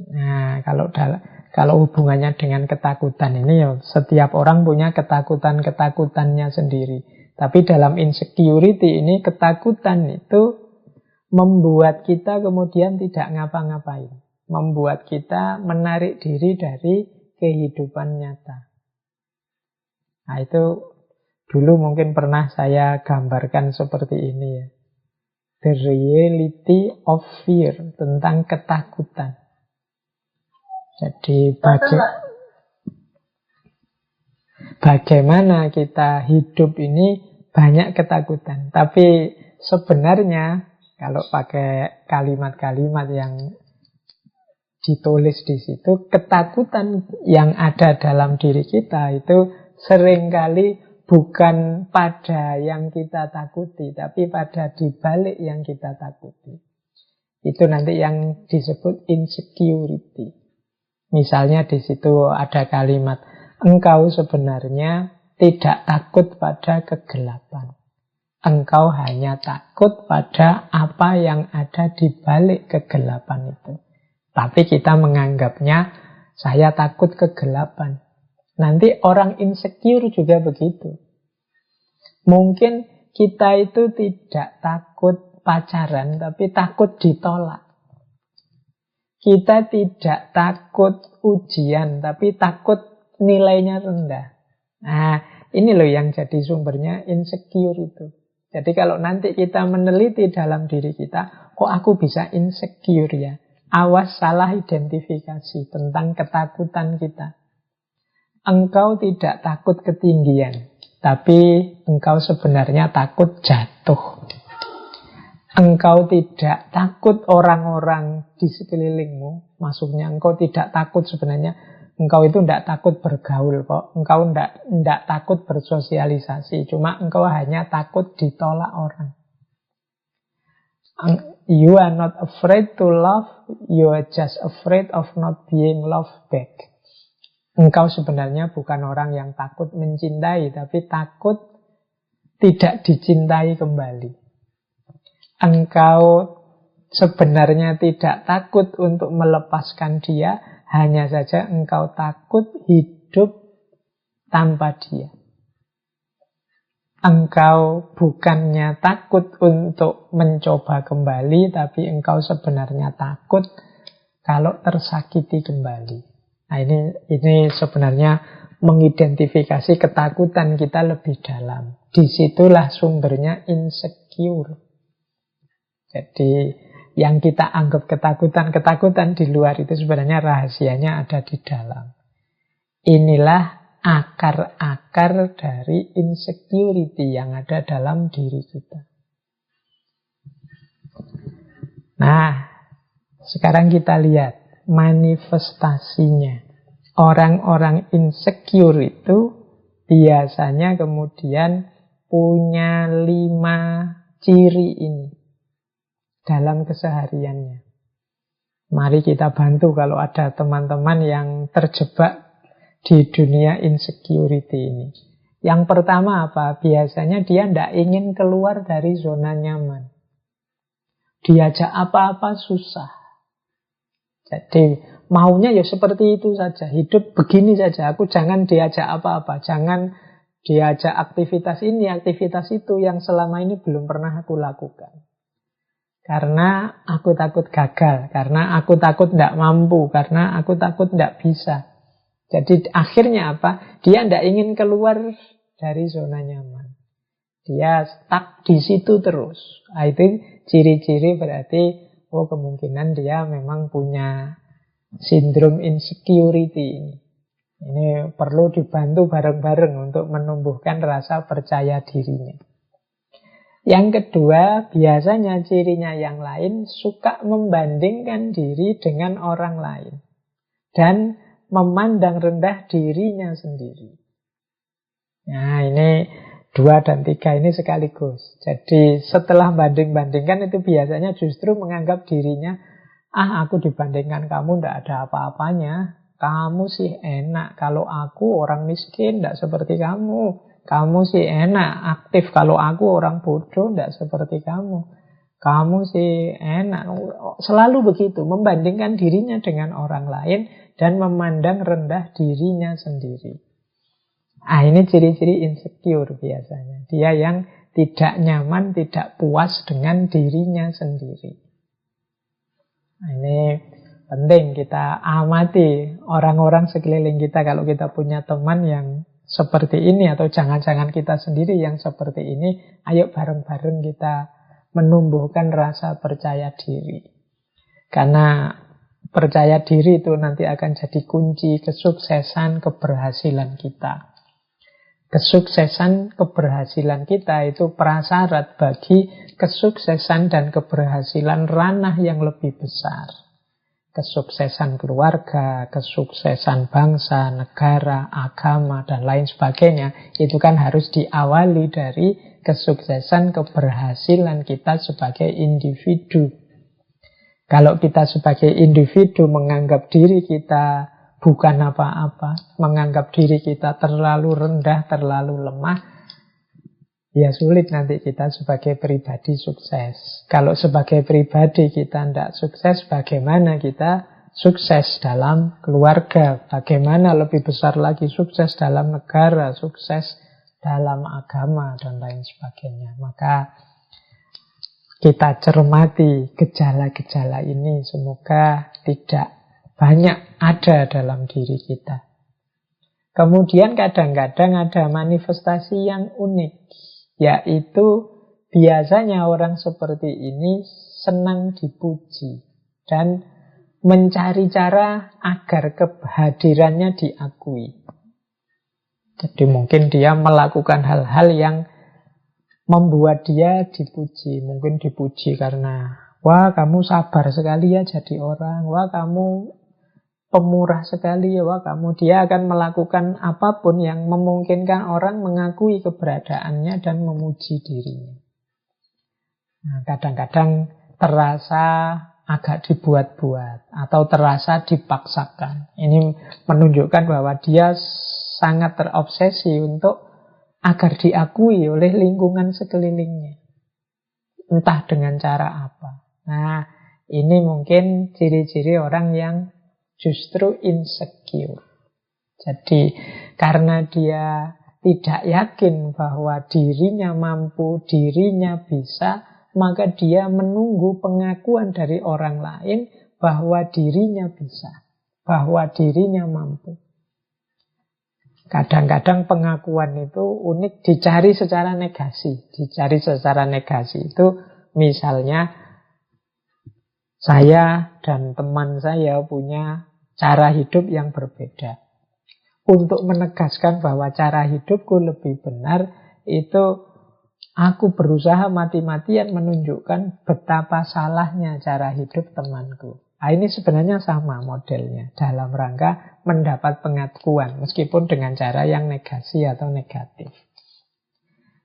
Nah, kalau hubungannya dengan ketakutan ini ya setiap orang punya ketakutan-ketakutannya sendiri. Tapi dalam insecurity ini ketakutan itu membuat kita kemudian tidak ngapa-ngapain. Membuat kita menarik diri dari kehidupan nyata. Nah itu dulu mungkin pernah saya gambarkan seperti ini ya. The reality of fear, tentang ketakutan. Jadi bagaimana kita hidup ini banyak ketakutan. Tapi sebenarnya kalau pakai kalimat-kalimat yang ditulis di situ, ketakutan yang ada dalam diri kita itu seringkali bukan pada yang kita takuti, tapi pada dibalik yang kita takuti. Itu nanti yang disebut insecurity. Misalnya di situ ada kalimat, engkau sebenarnya tidak takut pada kegelapan. Engkau hanya takut pada apa yang ada di balik kegelapan itu. Tapi kita menganggapnya, saya takut kegelapan. Nanti orang insecure juga begitu. Mungkin kita itu tidak takut pacaran, tapi takut ditolak. Kita tidak takut ujian, tapi takut nilainya rendah. Nah, ini loh yang jadi sumbernya insecure itu. Jadi kalau nanti kita meneliti dalam diri kita, kok aku bisa insecure ya? Awas salah identifikasi tentang ketakutan kita. Engkau tidak takut ketinggian, tapi engkau sebenarnya takut jatuh. Engkau tidak takut orang-orang di sekelilingmu. Maksudnya engkau tidak takut sebenarnya. Engkau itu tidak takut bergaul kok. Engkau tidak takut bersosialisasi. Cuma engkau hanya takut ditolak orang. You are not afraid to love. You are just afraid of not being loved back. Engkau sebenarnya bukan orang yang takut mencintai, tapi takut tidak dicintai kembali. Engkau sebenarnya tidak takut untuk melepaskan dia, hanya saja engkau takut hidup tanpa dia. Engkau bukannya takut untuk mencoba kembali, tapi engkau sebenarnya takut kalau tersakiti kembali. Nah ini sebenarnya mengidentifikasi ketakutan kita lebih dalam. Disitulah sumbernya insecure. Jadi yang kita anggap ketakutan di luar itu sebenarnya rahasianya ada di dalam. Inilah akar-akar dari insecurity yang ada dalam diri kita. Nah, sekarang kita lihat manifestasinya. Orang-orang insecure itu biasanya kemudian punya 5 ciri ini dalam kesehariannya. Mari kita bantu kalau ada teman-teman yang terjebak di dunia insecurity ini. Yang pertama apa? Biasanya dia tidak ingin keluar dari zona nyaman. Diajak apa-apa susah. Jadi maunya ya seperti itu saja. Hidup begini saja. Aku jangan diajak apa-apa. Jangan diajak aktivitas ini, aktivitas itu yang selama ini belum pernah aku lakukan. Karena aku takut gagal. Karena aku takut tidak mampu. Karena aku takut tidak bisa. Jadi akhirnya apa? Dia tidak ingin keluar dari zona nyaman. Dia stuck di situ terus. Nah, itu ciri-ciri berarti kemungkinan dia memang punya sindrom insecurity ini. Ini perlu dibantu bareng-bareng untuk menumbuhkan rasa percaya dirinya. Yang kedua, biasanya cirinya yang lain suka membandingkan diri dengan orang lain. Dan memandang rendah dirinya sendiri. Nah, ini 2 dan 3 ini sekaligus. Jadi setelah banding-bandingkan itu biasanya justru menganggap dirinya, aku dibandingkan kamu tidak ada apa-apanya. Kamu sih enak. Kalau aku orang miskin tidak seperti kamu. Kamu sih enak, aktif. Kalau aku orang bodoh tidak seperti kamu. Kamu sih enak. Selalu begitu, membandingkan dirinya dengan orang lain dan memandang rendah dirinya sendiri. Ini ciri-ciri insecure biasanya. Dia yang tidak nyaman, tidak puas dengan dirinya sendiri. Ini penting kita amati orang-orang sekeliling kita. Kalau kita punya teman yang seperti ini, atau jangan-jangan kita sendiri yang seperti ini, ayo bareng-bareng kita menumbuhkan rasa percaya diri. Karena percaya diri itu nanti akan jadi kunci kesuksesan, keberhasilan kita. Kesuksesan, keberhasilan kita itu prasyarat bagi kesuksesan dan keberhasilan ranah yang lebih besar. Kesuksesan keluarga, kesuksesan bangsa, negara, agama, dan lain sebagainya, itu kan harus diawali dari kesuksesan, keberhasilan kita sebagai individu. Kalau kita sebagai individu menganggap diri kita bukan apa-apa, menganggap diri kita terlalu rendah, terlalu lemah, ya sulit nanti kita sebagai pribadi sukses. Kalau sebagai pribadi kita tidak sukses, bagaimana kita sukses dalam keluarga? Bagaimana lebih besar lagi sukses dalam negara, sukses dalam agama, dan lain sebagainya. Maka kita cermati gejala-gejala ini, semoga tidak banyak ada dalam diri kita. Kemudian kadang-kadang ada manifestasi yang unik, yaitu biasanya orang seperti ini senang dipuji dan mencari cara agar kehadirannya diakui. Jadi mungkin dia melakukan hal-hal yang membuat dia dipuji. Mungkin dipuji karena, wah kamu sabar sekali ya jadi orang, wah kamu pemurah sekali ya, wah kamu. Dia akan melakukan apapun yang memungkinkan orang mengakui keberadaannya dan memuji dirinya. Nah, kadang-kadang terasa agak dibuat-buat atau terasa dipaksakan. Ini menunjukkan bahwa dia sangat terobsesi untuk agar diakui oleh lingkungan sekelilingnya. Entah dengan cara apa. Nah, ini mungkin ciri-ciri orang yang justru insecure. Jadi, karena dia tidak yakin bahwa dirinya mampu, dirinya bisa, maka dia menunggu pengakuan dari orang lain bahwa dirinya bisa, bahwa dirinya mampu. Kadang-kadang pengakuan itu unik, dicari secara negasi. Dicari secara negasi itu misalnya saya dan teman saya punya cara hidup yang berbeda. Untuk menegaskan bahwa cara hidupku lebih benar, itu aku berusaha mati-matian menunjukkan betapa salahnya cara hidup temanku. Nah, ini sebenarnya sama modelnya dalam rangka mendapat pengakuan meskipun dengan cara yang negasi atau negatif.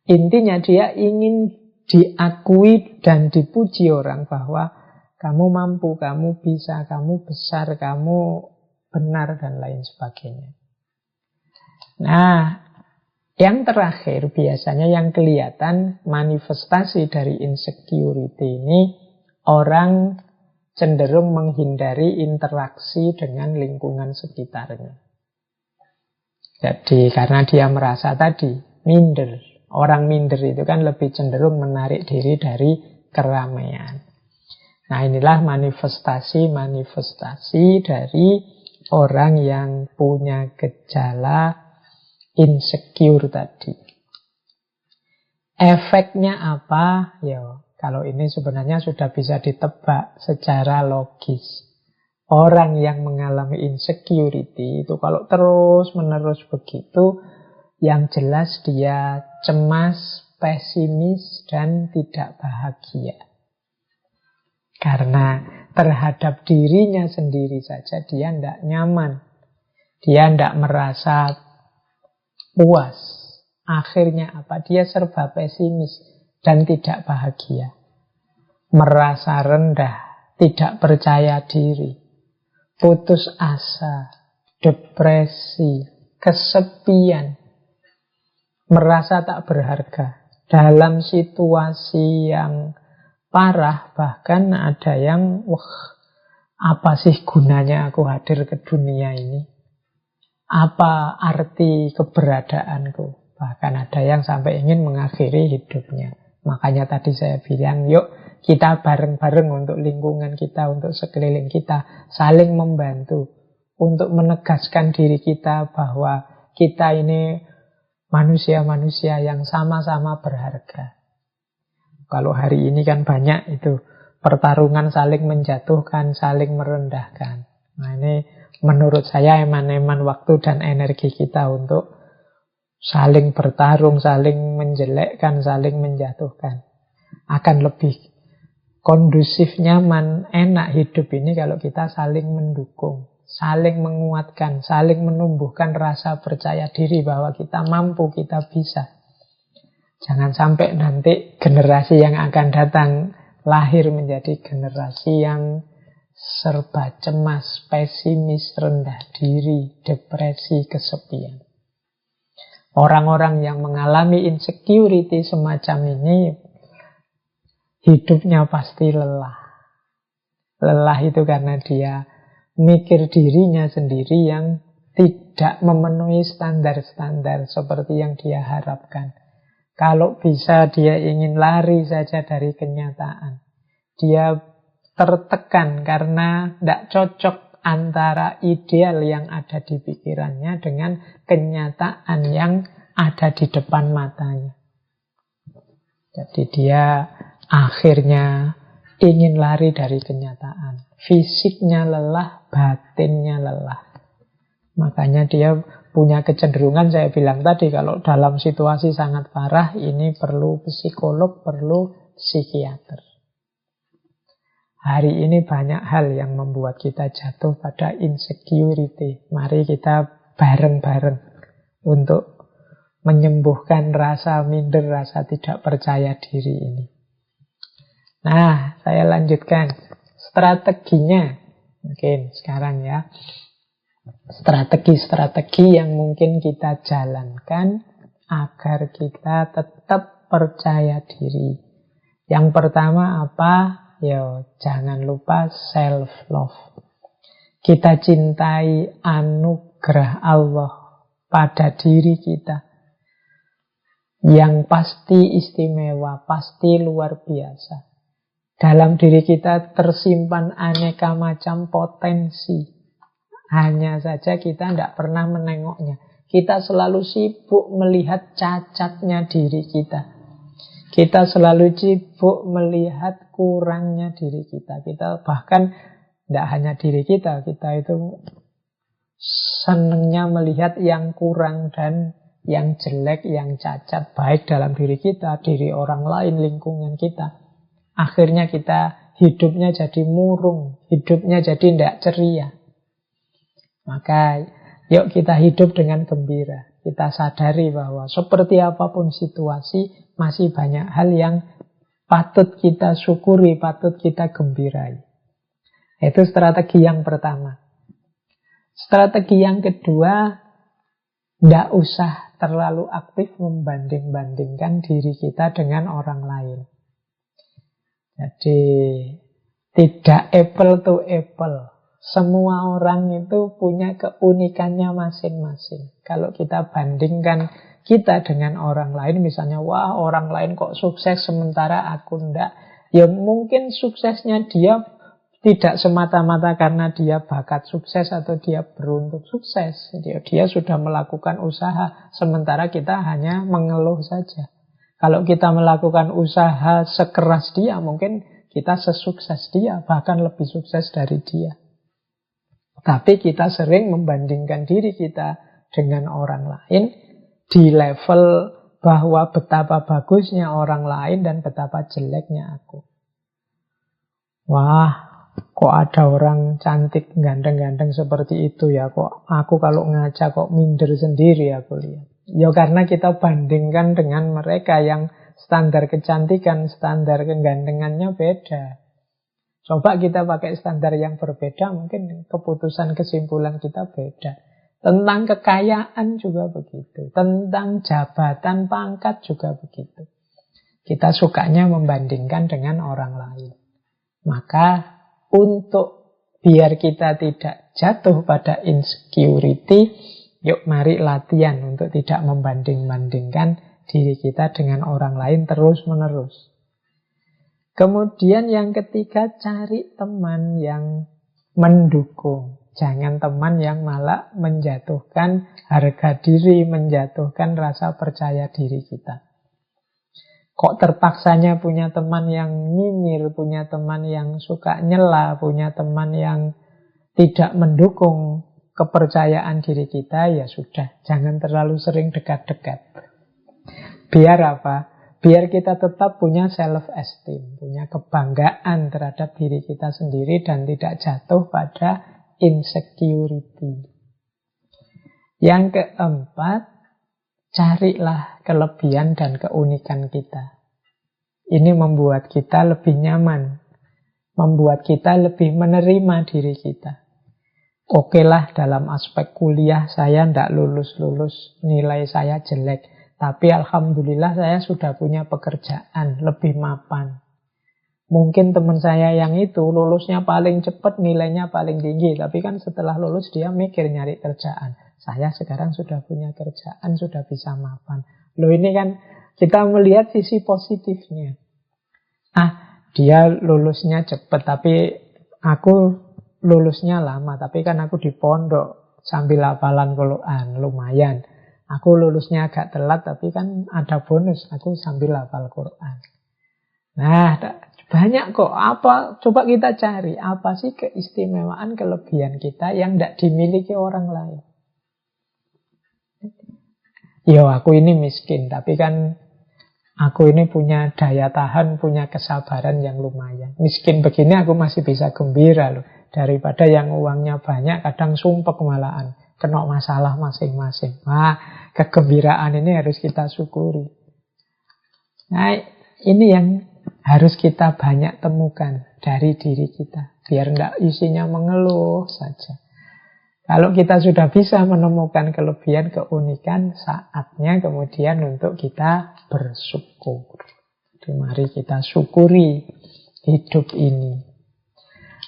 Intinya dia ingin diakui dan dipuji orang bahwa kamu mampu, kamu bisa, kamu besar, kamu benar, dan lain sebagainya. Nah, yang terakhir biasanya yang kelihatan manifestasi dari insecurity ini, orang cenderung menghindari interaksi dengan lingkungan sekitarnya. Jadi karena dia merasa tadi minder. Orang minder itu kan lebih cenderung menarik diri dari keramaian. Nah, inilah manifestasi dari orang yang punya gejala insecure tadi. Efeknya apa? Ya, kalau ini sebenarnya sudah bisa ditebak secara logis. Orang yang mengalami insecurity itu kalau terus-menerus begitu, yang jelas dia cemas, pesimis, dan tidak bahagia. Karena terhadap dirinya sendiri saja dia tidak nyaman. Dia tidak merasa puas. Akhirnya apa? Dia serba pesimis dan tidak bahagia. Merasa rendah, tidak percaya diri, putus asa, depresi, kesepian, merasa tak berharga. Dalam situasi yang parah, bahkan ada yang, wah, apa sih gunanya aku hadir ke dunia ini? Apa arti keberadaanku? Bahkan ada yang sampai ingin mengakhiri hidupnya. Makanya tadi saya bilang, yuk kita bareng-bareng untuk lingkungan kita, untuk sekeliling kita, saling membantu untuk menegaskan diri kita bahwa kita ini manusia-manusia yang sama-sama berharga. Kalau hari ini kan banyak itu pertarungan saling menjatuhkan, saling merendahkan. Nah, ini menurut saya eman-eman waktu dan energi kita untuk saling bertarung, saling menjelekkan, saling menjatuhkan. Akan lebih kondusif, nyaman, enak hidup ini kalau kita saling mendukung, saling menguatkan, saling menumbuhkan rasa percaya diri bahwa kita mampu, kita bisa. Jangan sampai nanti generasi yang akan datang lahir menjadi generasi yang serba cemas, pesimis, rendah diri, depresi, kesepian. Orang-orang yang mengalami insecurity semacam ini hidupnya pasti lelah. Lelah itu karena dia mikir dirinya sendiri yang tidak memenuhi standar-standar seperti yang dia harapkan. Kalau bisa dia ingin lari saja dari kenyataan. Dia tertekan karena tidak cocok antara ideal yang ada di pikirannya dengan kenyataan yang ada di depan matanya. Jadi dia akhirnya ingin lari dari kenyataan. Fisiknya lelah, batinnya lelah. Makanya dia punya kecenderungan, saya bilang tadi, kalau dalam situasi sangat parah, ini perlu psikolog, perlu psikiater. Hari ini banyak hal yang membuat kita jatuh pada insecurity. Mari kita bareng-bareng untuk menyembuhkan rasa minder, rasa tidak percaya diri ini. Nah, saya lanjutkan. Strateginya, mungkin sekarang ya. Strategi-strategi yang mungkin kita jalankan agar kita tetap percaya diri. Yang pertama apa? Ya, jangan lupa self-love. Kita cintai anugerah Allah pada diri kita. Yang pasti istimewa, pasti luar biasa. Dalam diri kita tersimpan aneka macam potensi. Hanya saja kita tidak pernah menengoknya. Kita selalu sibuk melihat cacatnya diri kita. Kita selalu sibuk melihat kurangnya diri kita. Kita bahkan tidak hanya diri kita. Kita itu senangnya melihat yang kurang dan yang jelek, yang cacat. Baik dalam diri kita, diri orang lain, lingkungan kita. Akhirnya kita hidupnya jadi murung. Hidupnya jadi tidak ceria. Maka yuk kita hidup dengan gembira. Kita sadari bahwa seperti apapun situasi, masih banyak hal yang patut kita syukuri, patut kita gembirai. Itu strategi yang pertama. Strategi yang kedua, tidak usah terlalu aktif membanding-bandingkan diri kita dengan orang lain. Jadi tidak apple to apple. Semua orang itu punya keunikannya masing-masing. Kalau kita bandingkan kita dengan orang lain, misalnya, wah orang lain kok sukses sementara aku enggak. Ya mungkin suksesnya dia tidak semata-mata karena dia bakat sukses atau dia beruntung sukses. Dia sudah melakukan usaha, sementara kita hanya mengeluh saja. Kalau kita melakukan usaha sekeras dia, mungkin kita sesukses dia, bahkan lebih sukses dari dia. Tapi kita sering membandingkan diri kita dengan orang lain di level bahwa betapa bagusnya orang lain dan betapa jeleknya aku. Wah, kok ada orang cantik ganteng-ganteng seperti itu ya? Kok aku kalau ngaca kok minder sendiri aku lihat. Ya karena kita bandingkan dengan mereka yang standar kecantikan, standar kegantengannya beda. Coba kita pakai standar yang berbeda, mungkin keputusan kesimpulan kita beda. Tentang kekayaan juga begitu. Tentang jabatan, pangkat juga begitu. Kita sukanya membandingkan dengan orang lain. Maka untuk biar kita tidak jatuh pada insecurity, yuk mari latihan untuk tidak membanding-bandingkan diri kita dengan orang lain terus-menerus. Kemudian yang ketiga, cari teman yang mendukung. Jangan teman yang malah menjatuhkan harga diri, menjatuhkan rasa percaya diri kita. Kok terpaksanya punya teman yang nyinyir, punya teman yang suka nyela, punya teman yang tidak mendukung. kepercayaan diri kita, ya sudah, jangan terlalu sering dekat-dekat. Biar apa? Biar kita tetap punya self-esteem, punya kebanggaan terhadap diri kita sendiri dan tidak jatuh pada insecurity. Yang keempat, carilah kelebihan dan keunikan kita. Ini membuat kita lebih nyaman, membuat kita lebih menerima diri kita. Oke lah, dalam aspek kuliah saya tidak lulus-lulus, nilai saya jelek. Tapi alhamdulillah saya sudah punya pekerjaan, lebih mapan. Mungkin teman saya yang itu lulusnya paling cepat, nilainya paling tinggi. Tapi kan setelah lulus dia mikir nyari kerjaan. Saya sekarang sudah punya kerjaan, sudah bisa mapan. Loh, ini kan kita melihat sisi positifnya. Dia lulusnya cepat, tapi aku lulusnya lama. Tapi kan aku di pondok sambil hafalan Quran, lumayan. Aku lulusnya agak telat, tapi kan ada bonus, aku sambil hafal Quran. Nah, banyak kok. Coba kita cari, apa sih keistimewaan, kelebihan kita yang tidak dimiliki orang lain. Yo, aku ini miskin, tapi kan aku ini punya daya tahan, punya kesabaran yang lumayan. Miskin begini aku masih bisa gembira loh. Daripada yang uangnya banyak, kadang sumpek malahan. Kena masalah masing-masing. Nah, kegembiraan ini harus kita syukuri. Nah, ini yang harus kita banyak temukan dari diri kita. Biar tidak isinya mengeluh saja. Kalau kita sudah bisa menemukan kelebihan, keunikan, saatnya kemudian untuk kita bersyukur. Jadi mari kita syukuri hidup ini.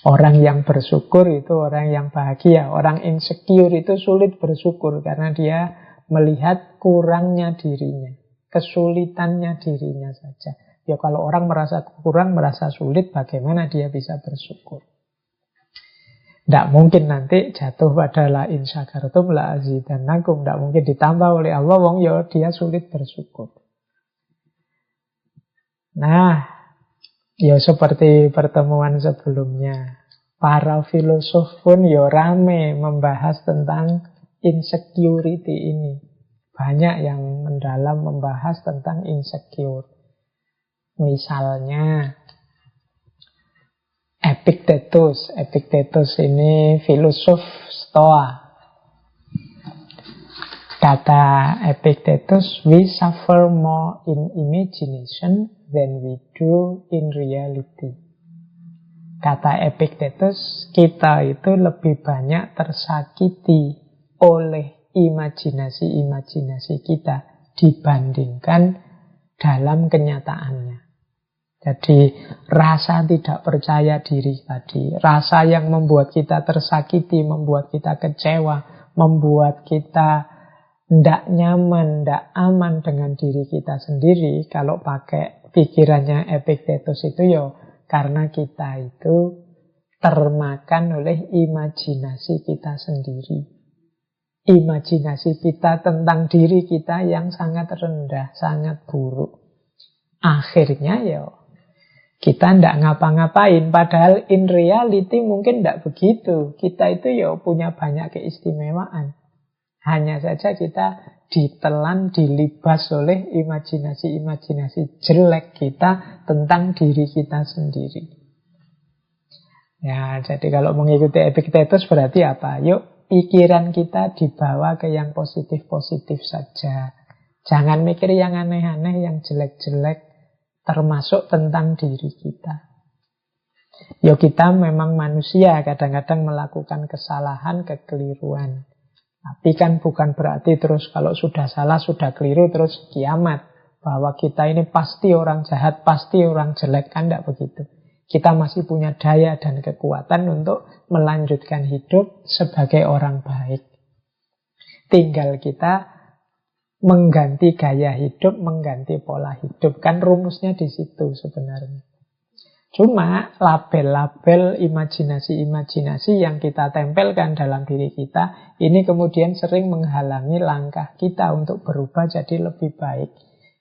Orang yang bersyukur itu orang yang bahagia. Orang insecure itu sulit bersyukur karena dia melihat kurangnya dirinya, kesulitannya dirinya saja. Ya kalau orang merasa kurang, merasa sulit, bagaimana dia bisa bersyukur? Tidak mungkin nanti jatuh pada la in syakartum la azidannakum. Tidak mungkin ditambah oleh Allah, wong ya dia sulit bersyukur. Nah, ya seperti pertemuan sebelumnya, para filosof pun ya rame membahas tentang insecurity ini. Banyak yang mendalam membahas tentang insecure. Misalnya Epictetus. Epictetus ini filosof Stoa. Kata Epictetus, we suffer more in imagination than we do in reality. Kata Epictetus, kita itu lebih banyak tersakiti oleh imajinasi-imajinasi kita dibandingkan dalam kenyataannya. Jadi rasa tidak percaya diri tadi, rasa yang membuat kita tersakiti, membuat kita kecewa, membuat kita tidak nyaman, tidak aman dengan diri kita sendiri. Kalau pakai pikirannya Epictetus itu ya karena kita itu termakan oleh imajinasi kita sendiri. Imajinasi kita tentang diri kita yang sangat rendah, sangat buruk. Akhirnya ya kita tidak ngapa-ngapain. Padahal in reality mungkin tidak begitu. Kita itu ya punya banyak keistimewaan. Hanya saja kita ditelan, dilibas oleh imajinasi-imajinasi jelek kita tentang diri kita sendiri. Ya, jadi kalau mengikuti Epictetus berarti apa? Yuk, pikiran kita dibawa ke yang positif-positif saja. Jangan mikir yang aneh-aneh, yang jelek-jelek, termasuk tentang diri kita. Yuk, kita memang manusia, kadang-kadang melakukan kesalahan, kekeliruan. Tapi kan bukan berarti terus kalau sudah salah, sudah keliru, terus kiamat. Bahwa kita ini pasti orang jahat, pasti orang jelek, kan tidak begitu. Kita masih punya daya dan kekuatan untuk melanjutkan hidup sebagai orang baik. Tinggal kita mengganti gaya hidup, mengganti pola hidup. Kan rumusnya di situ sebenarnya. Cuma label-label imajinasi-imajinasi yang kita tempelkan dalam diri kita, ini kemudian sering menghalangi langkah kita untuk berubah jadi lebih baik.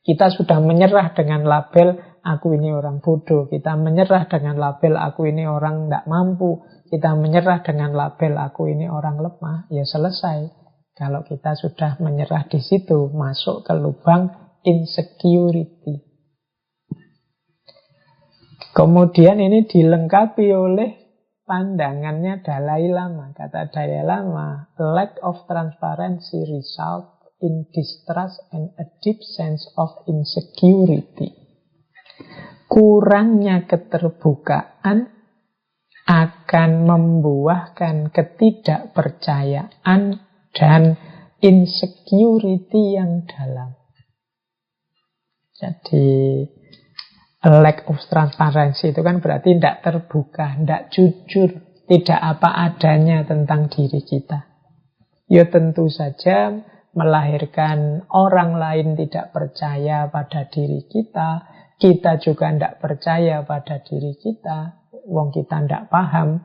Kita sudah menyerah dengan label aku ini orang bodoh. Kita menyerah dengan label aku ini orang tidak mampu. Kita menyerah dengan label aku ini orang lemah. Ya selesai. Kalau kita sudah menyerah di situ, masuk ke lubang insecurity. Kemudian ini dilengkapi oleh pandangannya Dalai Lama. Kata Dalai Lama, lack of transparency result in distrust and a deep sense of insecurity. Kurangnya keterbukaan akan membuahkan ketidakpercayaan dan insecurity yang dalam. Jadi lack of transparency itu kan berarti tidak terbuka, tidak jujur, tidak apa adanya tentang diri kita. Ya tentu saja melahirkan orang lain tidak percaya pada diri kita. Kita juga tidak percaya pada diri kita. Wong kita tidak paham.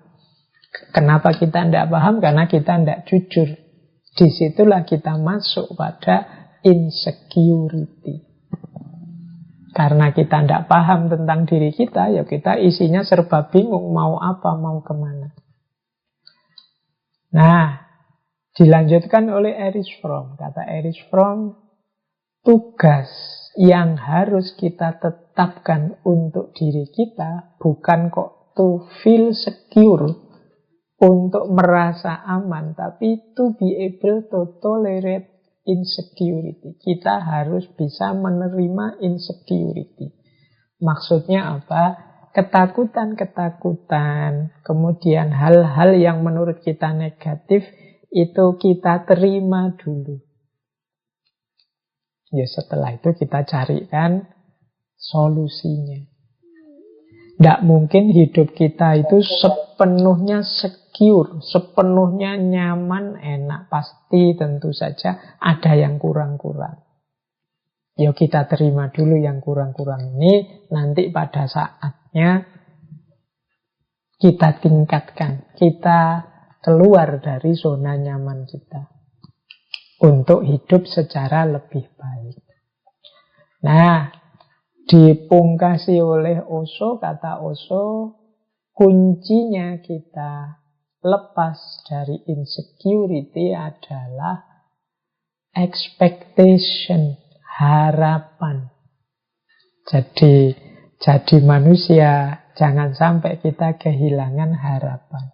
Kenapa kita tidak paham? Karena kita tidak jujur. Disitulah kita masuk pada insecurity. Karena kita tidak paham tentang diri kita, ya kita isinya serba bingung. Mau apa, mau kemana. Nah, dilanjutkan oleh Erich Fromm. Kata Erich Fromm, tugas yang harus kita tetapkan untuk diri kita bukan kok to feel secure, untuk merasa aman, tapi to be able to tolerate insecurity. Kita harus bisa menerima insecurity. Maksudnya apa? Ketakutan-ketakutan, kemudian hal-hal yang menurut kita negatif, itu kita terima dulu. Ya setelah itu kita carikan solusinya. Tidak mungkin hidup kita itu sepenuhnya secure, sepenuhnya nyaman, enak. Pasti tentu saja ada yang kurang-kurang. Ya kita terima dulu yang kurang-kurang ini, nanti pada saatnya kita tingkatkan, kita keluar dari zona nyaman kita untuk hidup secara lebih baik. Nah, dipungkasi oleh Osho, kata Osho, kuncinya kita lepas dari insecurity adalah expectation, harapan. Jadi manusia, jangan sampai kita kehilangan harapan.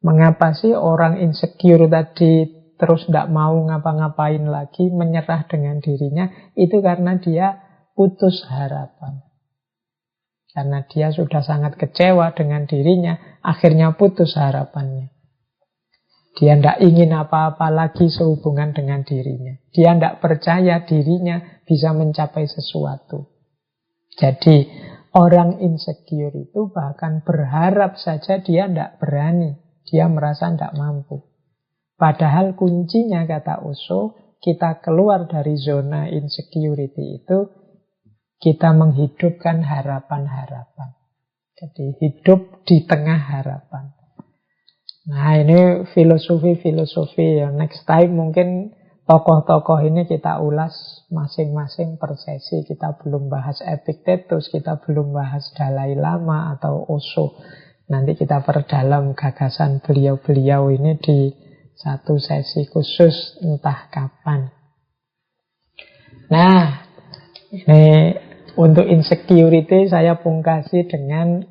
Mengapa sih orang insecure tadi terus tidak mau ngapa-ngapain lagi, menyerah dengan dirinya? Itu karena dia putus harapan. Karena dia sudah sangat kecewa dengan dirinya, akhirnya putus harapannya. Dia tidak ingin apa-apa lagi sehubungan dengan dirinya. Dia tidak percaya dirinya bisa mencapai sesuatu. Jadi orang insecure itu bahkan berharap saja dia tidak berani. Dia merasa tidak mampu. Padahal kuncinya, kata Osho, kita keluar dari zona insecurity itu, kita menghidupkan harapan-harapan. Jadi hidup di tengah harapan. Nah ini filosofi-filosofi ya. Next time mungkin tokoh-tokoh ini kita ulas masing-masing per sesi. Kita belum bahas Epictetus, kita belum bahas Dalai Lama atau Osho. Nanti kita perdalam gagasan beliau-beliau ini di satu sesi khusus entah kapan. Nah, ini untuk insecurity saya pungkasi dengan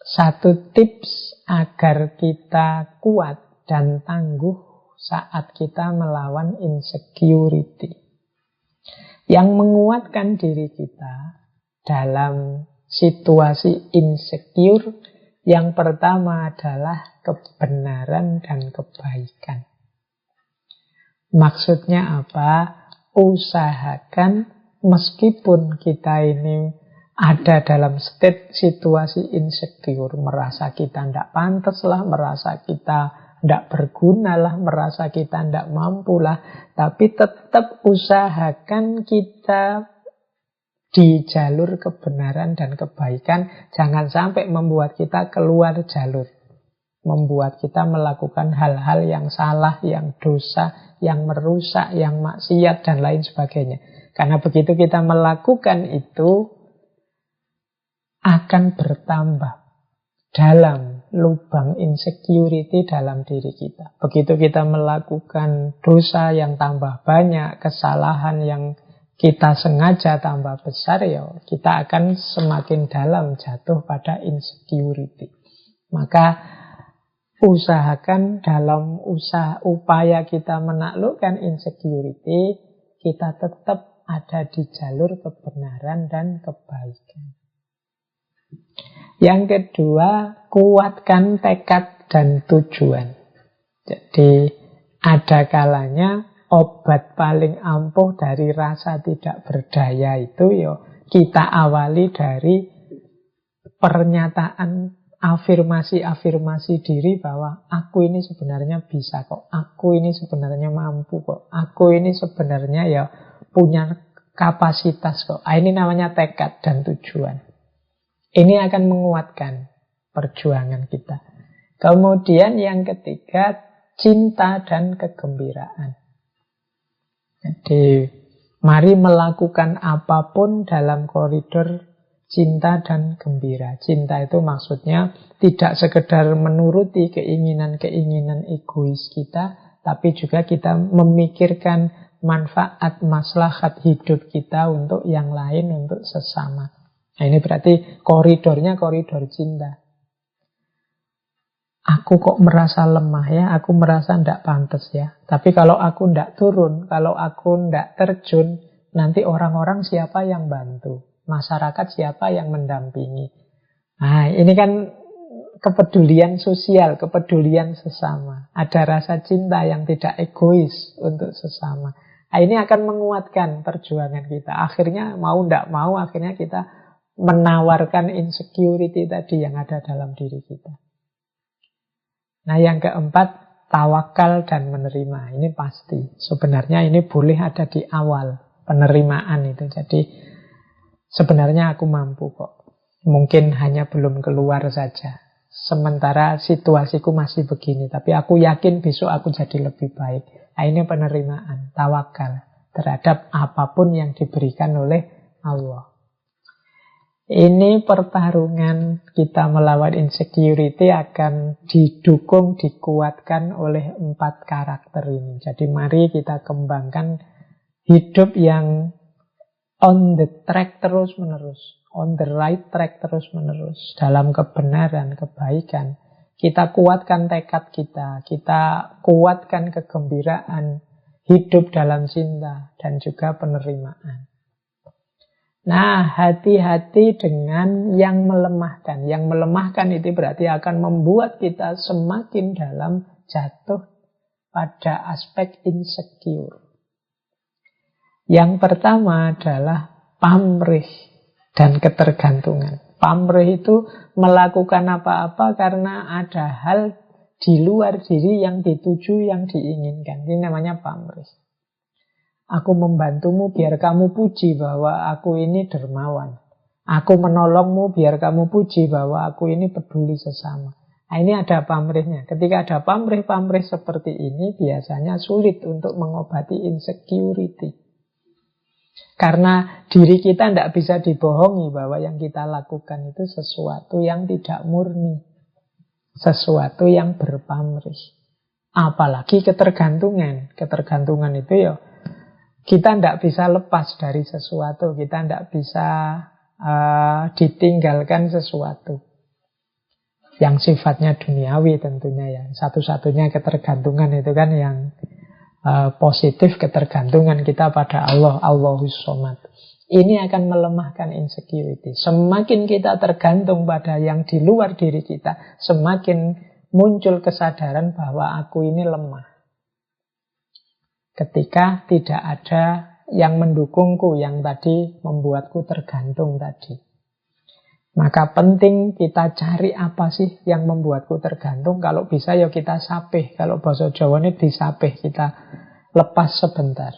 satu tips agar kita kuat dan tangguh saat kita melawan insecurity. Yang menguatkan diri kita dalam situasi insecure, yang pertama adalah kebenaran dan kebaikan. Maksudnya apa? Usahakan meskipun kita ini ada dalam state situasi insecure, merasa kita tidak pantas lah, merasa kita tidak berguna lah, merasa kita tidak mampu lah, tapi tetap usahakan kita di jalur kebenaran dan kebaikan. Jangan sampai membuat kita keluar jalur, membuat kita melakukan hal-hal yang salah, yang dosa, yang merusak, yang maksiat dan lain sebagainya. Karena begitu kita melakukan itu, akan bertambah dalam lubang insecurity dalam diri kita. Begitu kita melakukan dosa yang tambah banyak, kesalahan yang kita sengaja tambah besar, ya kita akan semakin dalam jatuh pada insecurity. Maka usahakan dalam upaya kita menaklukkan insecurity, kita tetap ada di jalur kebenaran dan kebaikan. Yang kedua, kuatkan tekad dan tujuan. Jadi ada kalanya obat paling ampuh dari rasa tidak berdaya itu kita awali dari pernyataan afirmasi diri bahwa aku ini sebenarnya bisa kok, aku ini sebenarnya mampu kok, aku ini sebenarnya punya kapasitas kok. Ini namanya tekad dan tujuan. Ini akan menguatkan perjuangan kita. Kemudian yang ketiga, cinta dan kegembiraan. Jadi mari melakukan apapun dalam koridor cinta dan gembira. Cinta itu maksudnya tidak sekedar menuruti keinginan-keinginan egois kita, tapi juga kita memikirkan manfaat, maslahat hidup kita untuk yang lain, untuk sesama. Nah, ini berarti koridornya koridor cinta. Aku kok merasa lemah ya, aku merasa tidak pantas ya. Tapi kalau aku tidak turun, kalau aku tidak terjun, nanti orang-orang siapa yang bantu? Masyarakat siapa yang mendampingi? Nah, ini kan kepedulian sosial, kepedulian sesama. Ada rasa cinta yang tidak egois untuk sesama. Nah, ini akan menguatkan perjuangan kita. Akhirnya mau tidak mau, akhirnya kita menawarkan insecurity tadi yang ada dalam diri kita. Nah, yang keempat, tawakal dan menerima. Ini pasti. Sebenarnya ini boleh ada di awal penerimaan itu. Jadi sebenarnya aku mampu kok. Mungkin hanya belum keluar saja. Sementara situasiku masih begini. Tapi aku yakin besok aku jadi lebih baik. Nah, ini penerimaan, tawakal terhadap apapun yang diberikan oleh Allah. Ini pertarungan kita melawan insecurity akan didukung, dikuatkan oleh 4 karakter ini. Jadi mari kita kembangkan hidup yang on the track terus-menerus, on the right track terus-menerus, dalam kebenaran, kebaikan. Kita kuatkan tekad kita kuatkan kegembiraan, hidup dalam cinta, dan juga penerimaan. Nah, hati-hati dengan yang melemahkan. Yang melemahkan itu berarti akan membuat kita semakin dalam jatuh pada aspek insecure. Yang pertama adalah pamrih dan ketergantungan. Pamrih itu melakukan apa-apa karena ada hal di luar diri yang dituju, yang diinginkan. Ini namanya pamrih. Aku membantumu biar kamu puji bahwa aku ini dermawan. Aku menolongmu biar kamu puji bahwa aku ini peduli sesama. Nah, ini ada pamrihnya. Ketika ada pamrih-pamrih seperti ini, biasanya sulit untuk mengobati insecurity. Karena diri kita tidak bisa dibohongi bahwa yang kita lakukan itu sesuatu yang tidak murni. Sesuatu yang berpamrih. Apalagi ketergantungan. Ketergantungan itu kita tidak bisa lepas dari sesuatu. Kita tidak bisa ditinggalkan sesuatu yang sifatnya duniawi tentunya ya. Satu-satunya ketergantungan itu kan yang positif, ketergantungan kita pada Allah, Allahus Somad. Ini akan melemahkan insecurity. Semakin kita tergantung pada yang di luar diri kita, semakin muncul kesadaran bahwa aku ini lemah. Ketika tidak ada yang mendukungku, yang tadi membuatku tergantung tadi. Maka penting kita cari apa sih yang membuatku tergantung. Kalau bisa kita sapih. Kalau bahasa Jawa ini disapih, kita lepas sebentar.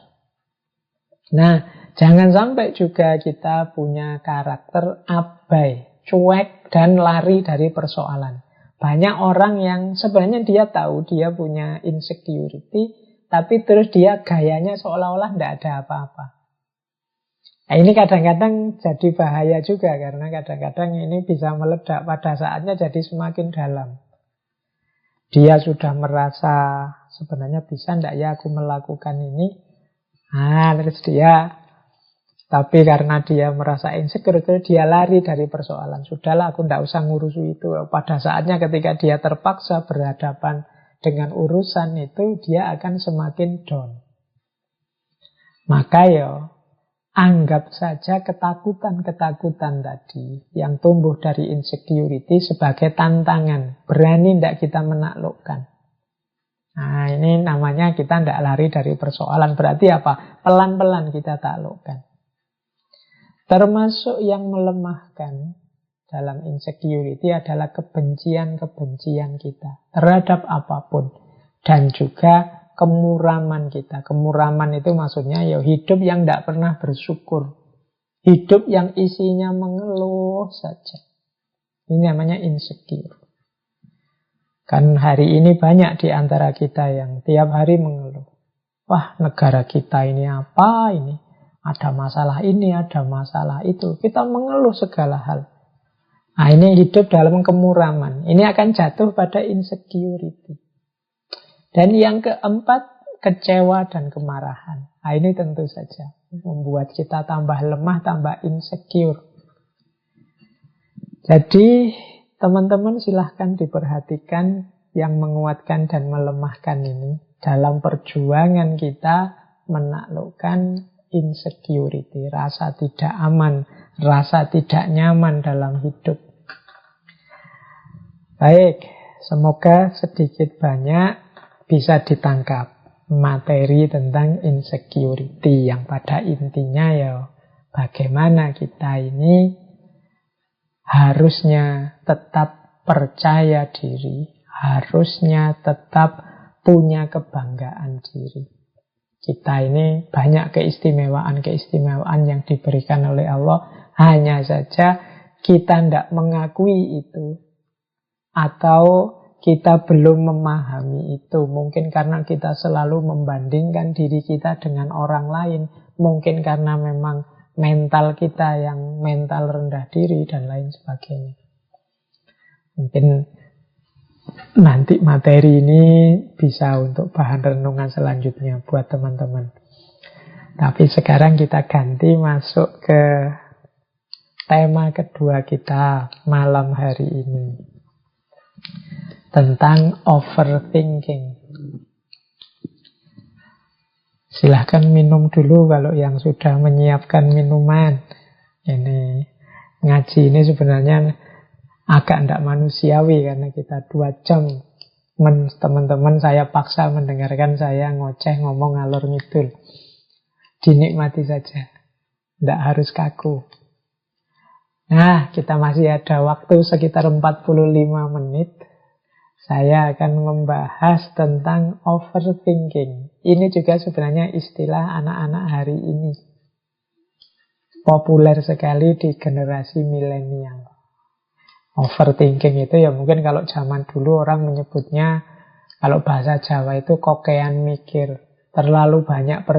Nah, jangan sampai juga kita punya karakter abai, cuek dan lari dari persoalan. Banyak orang yang sebenarnya dia tahu dia punya insecurity, tapi terus dia gayanya seolah-olah tidak ada apa-apa. Nah, ini kadang-kadang jadi bahaya juga, karena kadang-kadang ini bisa meledak pada saatnya jadi semakin dalam. Dia sudah merasa sebenarnya bisa enggak ya aku melakukan ini. Terus tapi karena dia merasa insecure, dia lari dari persoalan. Sudahlah, aku enggak usah ngurus itu. Pada saatnya ketika dia terpaksa berhadapan dengan urusan itu, dia akan semakin down. Maka anggap saja ketakutan-ketakutan tadi yang tumbuh dari insecurity sebagai tantangan. Berani tidak kita menaklukkan? Nah, ini namanya kita tidak lari dari persoalan. Berarti apa? Pelan-pelan kita taklukkan. Termasuk yang melemahkan dalam insecurity adalah kebencian-kebencian kita terhadap apapun. Dan juga kemuraman kita. Kemuraman itu maksudnya hidup yang tidak pernah bersyukur. Hidup yang isinya mengeluh saja. Ini namanya insecure. Kan hari ini banyak di antara kita yang tiap hari mengeluh. Wah, negara kita ini apa ini? Ada masalah ini, ada masalah itu. Kita mengeluh segala hal. Nah, ini hidup dalam kemuraman. Ini akan jatuh pada insecurity. Dan yang keempat, kecewa dan kemarahan. Nah, ini tentu saja membuat kita tambah lemah, tambah insecure. Jadi, teman-teman silahkan diperhatikan yang menguatkan dan melemahkan ini dalam perjuangan kita menaklukkan insecurity, rasa tidak aman, rasa tidak nyaman dalam hidup. Baik, semoga sedikit banyak bisa ditangkap materi tentang insecurity yang pada intinya bagaimana kita ini harusnya tetap percaya diri, harusnya tetap punya kebanggaan diri. Kita ini banyak keistimewaan-keistimewaan yang diberikan oleh Allah, hanya saja kita tidak mengakui itu atau kita belum memahami itu. Mungkin karena kita selalu membandingkan diri kita dengan orang lain. Mungkin karena memang mental kita yang mental rendah diri dan lain sebagainya. Mungkin nanti materi ini bisa untuk bahan renungan selanjutnya buat teman-teman. Tapi sekarang kita ganti masuk ke tema kedua kita malam hari ini. Tentang overthinking. Silahkan minum dulu kalau yang sudah menyiapkan minuman. Ini ngaji ini sebenarnya agak tidak manusiawi karena kita 2 jam. Teman-teman saya paksa mendengarkan saya ngoceh ngomong ngalor ngidul. Dinikmati saja. Tidak harus kaku. Nah, kita masih ada waktu sekitar 45 menit. Saya akan membahas tentang overthinking. Ini juga sebenarnya istilah anak-anak hari ini. Populer sekali di generasi milenial. Overthinking itu mungkin kalau zaman dulu orang menyebutnya, kalau bahasa Jawa itu kokean mikir. Terlalu banyak